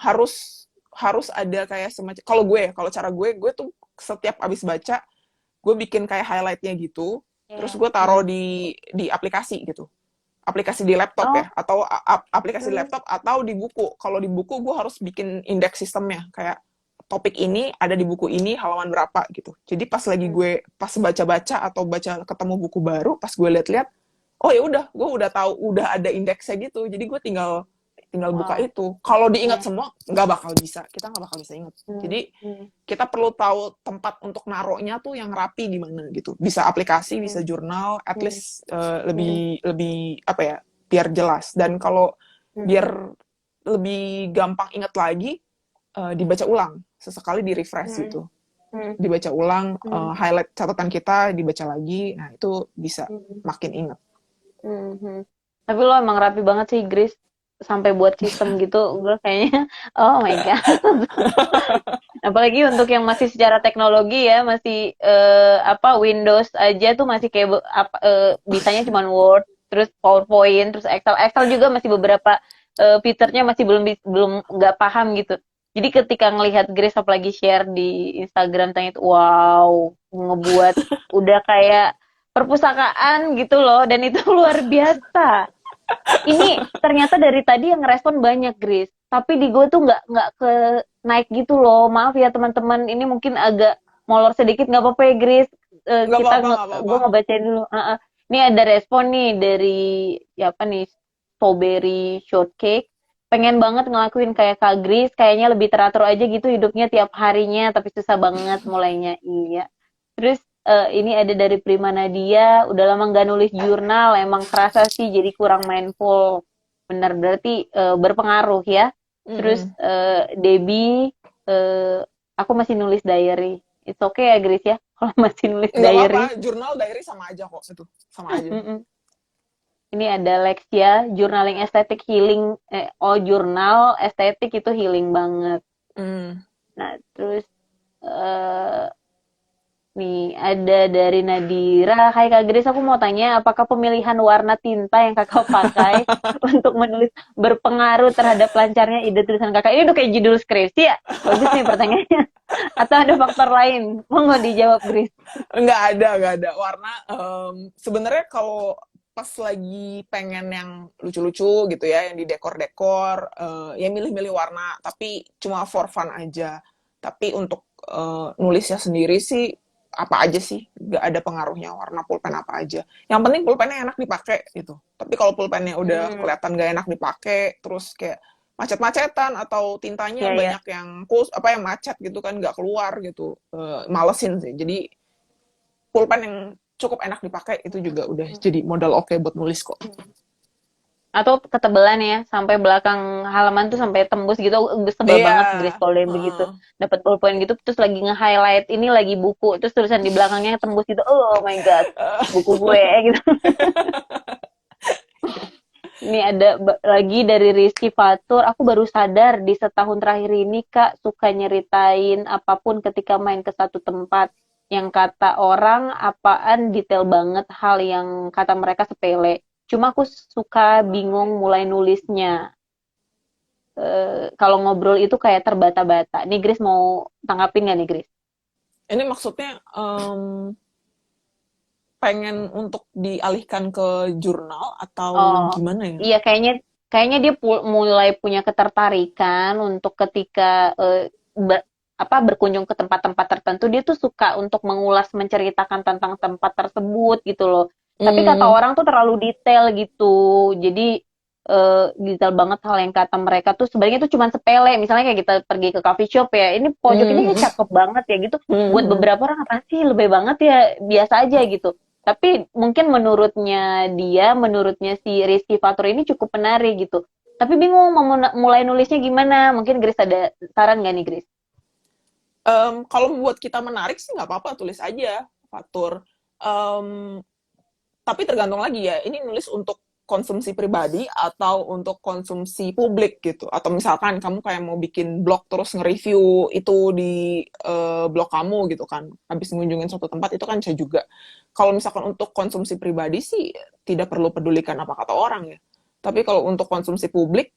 harus harus ada kayak semacam, kalau gue ya, kalau cara gue tuh setiap abis baca gue bikin kayak highlightnya gitu, terus Ya. gue taruh Hmm. di aplikasi gitu, aplikasi di laptop Oh. ya, atau aplikasi di Hmm. laptop atau di buku. Kalau di buku gue harus bikin indeks sistemnya, kayak topik ini ada di buku ini halaman berapa gitu. Jadi pas lagi Hmm. gue pas baca-baca atau baca ketemu buku baru, pas gue lihat-lihat, oh ya udah, gue udah tahu, udah ada indeksnya gitu. Jadi gue tinggal tinggal buka Wow. itu. Kalau diingat Ya. semua nggak bakal bisa, kita nggak bakal bisa ingat. Hmm. Jadi Hmm. kita perlu tahu tempat untuk naruhnya tuh yang rapi di mana gitu. Bisa aplikasi, bisa Hmm. jurnal, at Hmm. least Hmm. lebih lebih apa ya, biar jelas. Dan kalau Hmm. biar lebih gampang ingat lagi, dibaca ulang sesekali, di refresh Hmm. gitu. Hmm. dibaca ulang, Hmm. highlight catatan kita dibaca lagi, nah itu bisa Hmm. makin ingat. Hmm. Tapi lo emang rapi banget sih, Grace. Sampai buat sistem gitu, gue kayaknya, oh my God. Apalagi untuk yang masih secara teknologi ya, masih apa Windows aja tuh masih kayak bisanya cuma Word, terus PowerPoint, terus Excel. Excel juga masih beberapa fiturnya masih belum nggak paham gitu. Jadi ketika ngelihat Grace apalagi share di Instagram tanya itu, wow, ngebuat udah kayak perpustakaan gitu loh, dan itu luar biasa. Ini ternyata dari tadi yang respon banyak, Grace. Tapi di gue tuh nggak ke naik gitu loh. Maaf ya teman-teman, ini mungkin agak molor sedikit, nggak apa-apa ya, Grace. Nggak apa-apa, nggak Gue apa-apa. ngebacain dulu. Ini ada respon nih dari ya apa nih, strawberry shortcake. Pengen banget ngelakuin kayak Kak Grace, kayaknya lebih teratur aja gitu hidupnya tiap harinya, tapi susah banget mulainya. Iya. Terus ini ada dari Prima Nadia, udah lama nggak nulis jurnal, emang kerasa sih jadi kurang mindful. Benar, berarti berpengaruh ya. Terus Mm-mm. Debbie, aku masih nulis diary. It's okay ya, Grace ya, kalau masih nulis Nggak apa-apa, diary. jurnal diary sama aja kok, itu sama aja. Ini ada Lexia, journaling estetik healing. Jurnal estetik itu healing banget. Mm. Nah, terus eh nih, ada dari Nadira. Hai Kak Grace, aku mau tanya, apakah pemilihan warna tinta yang kakak pakai untuk menulis berpengaruh terhadap lancarnya ide tulisan kakak? Ini udah kayak judul skripsi ya? Bagus nih pertanyaannya. Atau ada faktor lain? Mau nggak dijawab, Grace? Nggak ada warna. Sebenarnya kalau pas lagi pengen yang lucu-lucu gitu ya, yang di dekor-dekor, ya milih-milih warna, tapi cuma for fun aja. Tapi untuk nulisnya sendiri sih apa aja sih, nggak ada pengaruhnya warna pulpen apa aja. Yang penting pulpennya enak dipakai gitu. Tapi kalau pulpennya udah Hmm, kelihatan nggak enak dipakai, terus kayak macet-macetan atau tintanya ya ya. banyak yang yang macet gitu kan nggak keluar gitu, malesin sih. Jadi pulpen yang cukup enak dipakai itu juga udah jadi modal oke buat nulis kok. Atau ketebelan ya, sampai belakang halaman tuh sampai tembus gitu. Gue sebel Iya. banget Grace kalau yang begitu. Heeh. Dapat pulpen gitu, terus lagi nge-highlight, ini lagi buku, terus tulisan di belakangnya tembus gitu. Oh my God, buku gue gitu. Ini ada lagi dari Rizky Fatur. Aku baru sadar di setahun terakhir ini Kak suka nyeritain apapun ketika main ke satu tempat. Yang kata orang apaan detail banget, hal yang kata mereka sepele. Cuma aku suka bingung mulai nulisnya. Kalau ngobrol itu kayak terbata-bata. Nih Grace mau tanggapin nggak nih Grace? Ini maksudnya pengen untuk dialihkan ke jurnal atau Oh, gimana ya? iya kayaknya kayaknya dia mulai punya ketertarikan untuk ketika apa berkunjung ke tempat-tempat tertentu dia tuh suka untuk mengulas menceritakan tentang tempat tersebut gitu loh. Tapi kata Hmm. orang tuh terlalu detail gitu. Jadi detail banget hal yang kata mereka tuh sebenarnya tuh cuma sepele. Misalnya kayak kita pergi ke coffee shop ya, ini pojok ini Hmm. kayak cakep banget ya gitu. Buat Hmm. beberapa orang apa sih lebih banget ya, biasa aja gitu. Tapi mungkin menurutnya si Rizky Fatur ini cukup menarik gitu. Tapi bingung mau mulai nulisnya gimana? Mungkin Grace ada saran nggak nih, Grace? Kalau buat kita menarik sih nggak apa-apa, tulis aja, Fatur. Em, tapi tergantung lagi ya, ini nulis untuk konsumsi pribadi atau untuk konsumsi publik gitu. Atau misalkan kamu kayak mau bikin blog terus nge-review itu di blog kamu gitu kan, habis ngunjungin suatu tempat itu kan bisa juga. Kalau misalkan untuk konsumsi pribadi sih tidak perlu pedulikan apa kata orang ya. Tapi kalau untuk konsumsi publik,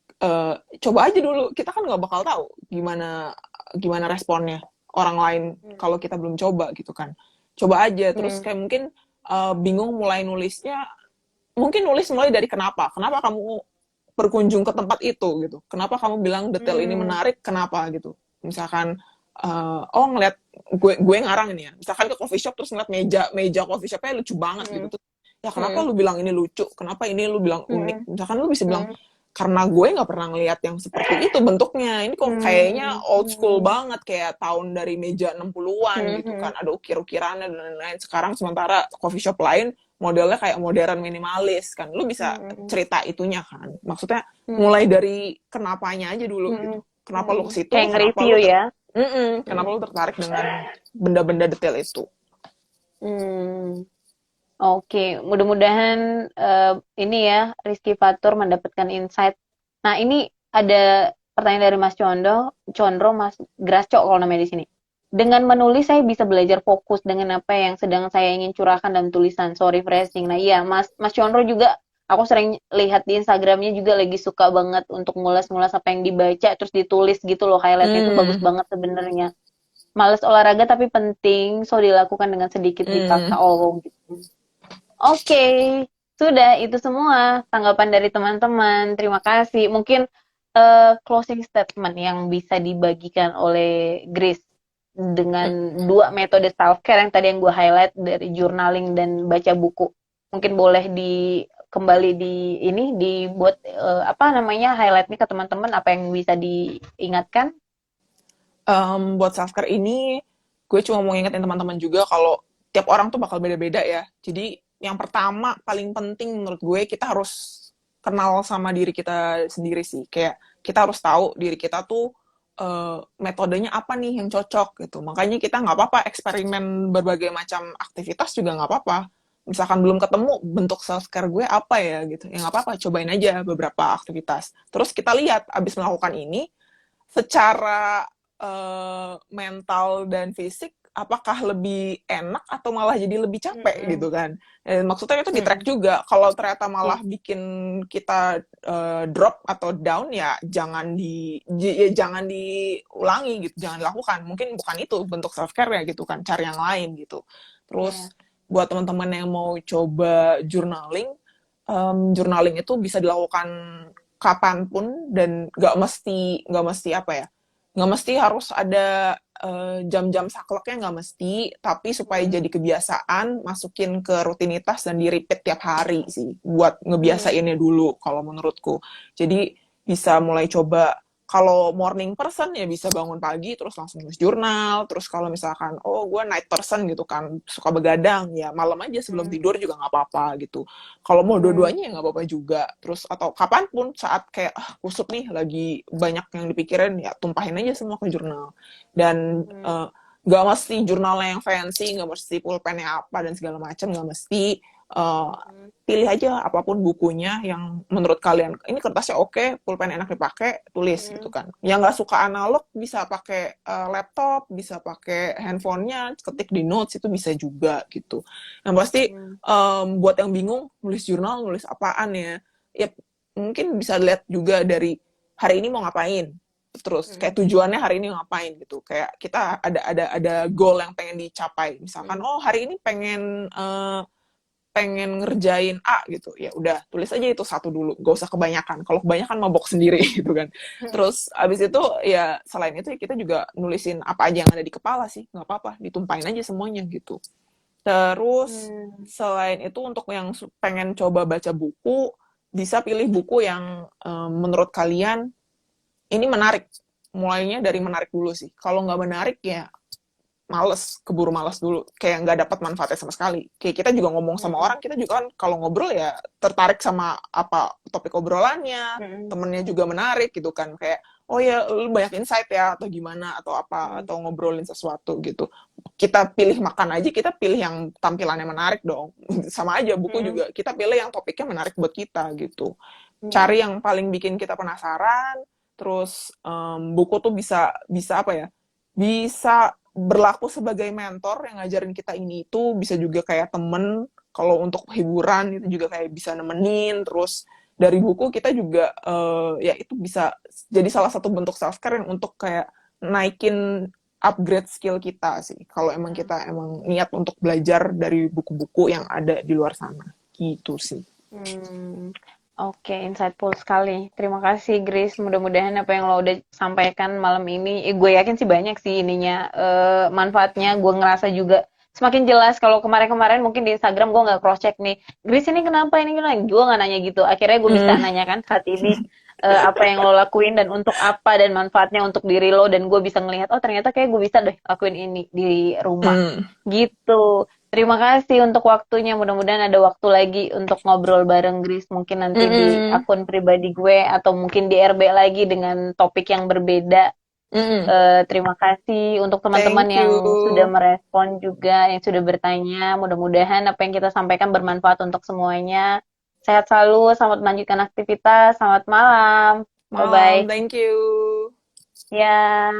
coba aja dulu. Kita kan nggak bakal tahu gimana gimana responnya orang lain kalau kita belum coba gitu kan. Coba aja, terus Hmm. kayak mungkin bingung mulai nulisnya, mungkin nulis mulai dari kenapa kamu berkunjung ke tempat itu gitu, kenapa kamu bilang detail ini Hmm. menarik, kenapa gitu. Misalkan oh ngeliat gue ngarang ini ya, misalkan ke coffee shop terus ngeliat meja meja coffee shopnya lucu banget gitu, Hmm. terus ya kenapa Hmm. lu bilang ini lucu, kenapa ini lu bilang unik, Hmm. misalkan lu bisa bilang Hmm. karena gue nggak pernah ngeliat yang seperti itu bentuknya, ini kok kayaknya Hmm. old school Hmm. banget kayak tahun dari meja 60-an gitu Hmm. kan, ada ukir-ukirannya dan lain-lain. Sekarang sementara coffee shop lain modelnya kayak modern minimalis kan, lu bisa Hmm. cerita itunya kan, maksudnya Hmm. mulai dari kenapanya aja dulu Hmm. gitu, kenapa Hmm. lu ke situ, Kayak kenapa nge-review lu ya. Kenapa Hmm. lu tertarik dengan benda-benda detail itu? Hmm. Oke, mudah-mudahan ini ya Rizky Fatur mendapatkan insight. Nah, ini ada pertanyaan dari Mas Condro, Mas Grasco kalau namanya di sini. Dengan menulis saya bisa belajar fokus dengan apa yang sedang saya ingin curahkan dalam tulisan. So refreshing. Nah, iya, Mas Condro juga aku sering lihat di Instagramnya juga lagi suka banget untuk ngulas-ngulas apa yang dibaca terus ditulis gitu loh. Highlightnya itu bagus Hmm, banget sebenarnya. Males olahraga tapi penting, so dilakukan dengan sedikit dipaksa. hmm. Oh, gitu. Oke, sudah itu semua tanggapan dari teman-teman. Terima kasih. Mungkin closing statement yang bisa dibagikan oleh Grace dengan dua metode self care yang tadi yang gue highlight dari journaling dan baca buku. Mungkin boleh kembali di ini dibuat apa namanya highlightnya ke teman-teman apa yang bisa diingatkan. Buat self care ini, gue cuma mau ngingetin teman-teman juga kalau tiap orang tuh bakal beda-beda ya. Jadi yang pertama paling penting menurut gue kita harus kenal sama diri kita sendiri sih. Kayak kita harus tahu diri kita tuh metodenya apa nih yang cocok gitu. Makanya kita nggak apa-apa eksperimen berbagai macam aktivitas juga nggak apa-apa. Misalkan belum ketemu bentuk self care gue apa ya gitu, ya nggak apa-apa, cobain aja beberapa aktivitas. Terus kita lihat abis melakukan ini secara mental dan fisik apakah lebih enak atau malah jadi lebih capek Mm-mm. gitu kan. Maksudnya itu di track Mm-mm. juga. Kalau ternyata Iya. malah bikin kita drop atau down ya ya jangan diulangi gitu, jangan dilakukan. Mungkin bukan itu bentuk self care ya gitu kan, cari yang lain gitu. Terus Iya. buat teman-teman yang mau coba journaling, journaling itu bisa dilakukan kapanpun dan nggak mesti apa ya, nggak mesti harus ada jam-jam sakleknya, nggak mesti, tapi supaya Mm. jadi kebiasaan masukin ke rutinitas dan di repeat tiap hari sih buat Mm. ngebiasainnya dulu kalau menurutku. Jadi bisa mulai coba, kalau morning person ya bisa bangun pagi terus langsung nulis jurnal. Terus kalau misalkan oh gue night person gitu kan suka begadang, ya malam aja sebelum Mm. tidur juga nggak apa-apa gitu. Kalau mau Mm. dua-duanya ya nggak apa-apa juga. Terus atau kapanpun saat kayak kusut nih lagi banyak yang dipikirin ya tumpahin aja semua ke jurnal. Dan Mm. nggak mesti jurnalnya yang fancy, nggak mesti pulpennya apa dan segala macam, nggak mesti. uh, Mm. Pilih aja apapun bukunya yang menurut kalian ini kertasnya oke, pulpen enak dipakai, tulis gitu Mm. kan. Yang nggak suka analog bisa pakai laptop, bisa pakai handphonenya, ketik di notes itu bisa juga gitu. Yang pasti Mm. buat yang bingung nulis jurnal nulis apaan ya, ya mungkin bisa lihat juga dari hari ini mau ngapain, terus kayak Mm. tujuannya hari ini ngapain gitu, kayak kita ada goal yang pengen dicapai, misalkan Mm. oh hari ini pengen ngerjain A gitu, ya udah tulis aja itu satu dulu, gak usah kebanyakan, kalau kebanyakan mabok sendiri gitu kan. Terus abis itu ya selain itu kita juga nulisin apa aja yang ada di kepala sih, nggak apa-apa ditumpahin aja semuanya gitu. Terus Mm. selain itu untuk yang pengen coba baca buku, bisa pilih buku yang menurut kalian ini menarik. Mulainya dari Mm. menarik dulu sih. Kalau nggak menarik ya keburu males dulu. Kayak nggak dapat manfaatnya sama sekali. Kayak kita juga ngomong sama Mm. orang, kita juga kan kalau ngobrol ya tertarik sama apa topik obrolannya, Mm. temennya juga menarik gitu kan. Kayak, oh ya lu banyak insight ya, atau gimana, atau apa, Mm. atau ngobrolin sesuatu gitu. Kita pilih makan aja, kita pilih yang tampilannya menarik dong. Sama aja, buku Mm. juga, kita pilih yang topiknya menarik buat kita gitu. Mm. Cari yang paling bikin kita penasaran, terus buku tuh bisa apa ya, bisa berlaku sebagai mentor yang ngajarin kita ini itu, bisa juga kayak temen kalau untuk hiburan itu juga kayak bisa nemenin. Terus dari buku kita juga ya itu bisa jadi salah satu bentuk self care yang untuk kayak naikin upgrade skill kita sih, kalau emang Mm. kita emang niat untuk belajar dari buku-buku yang ada di luar sana gitu sih. Hmm, oke, insightful sekali. Terima kasih, Grace. Mudah-mudahan apa yang lo udah sampaikan malam ini, gue yakin sih banyak sih ininya manfaatnya. Gue ngerasa juga semakin jelas. Kalau kemarin-kemarin mungkin di Instagram gue nggak cross check nih, Grace ini kenapa ini kenapa? Gue nggak nanya gitu. Akhirnya gue bisa Hmm. nanya kan saat ini apa yang lo lakuin dan untuk apa dan manfaatnya untuk diri lo dan gue bisa ngelihat oh ternyata kayak gue bisa deh lakuin ini di rumah. Hmm. Gitu. Terima kasih untuk waktunya. Mudah-mudahan ada waktu lagi untuk ngobrol bareng Grace. Mungkin nanti di Hmm. akun pribadi gue atau mungkin di RB lagi dengan topik yang berbeda. Mm-mm. Terima kasih untuk teman-teman Thank yang sudah you. merespon juga, yang sudah bertanya. Mudah-mudahan apa yang kita sampaikan bermanfaat untuk semuanya. Sehat selalu, selamat melanjutkan aktivitas. Selamat malam. Malam, Bye-bye. thank you. Ya.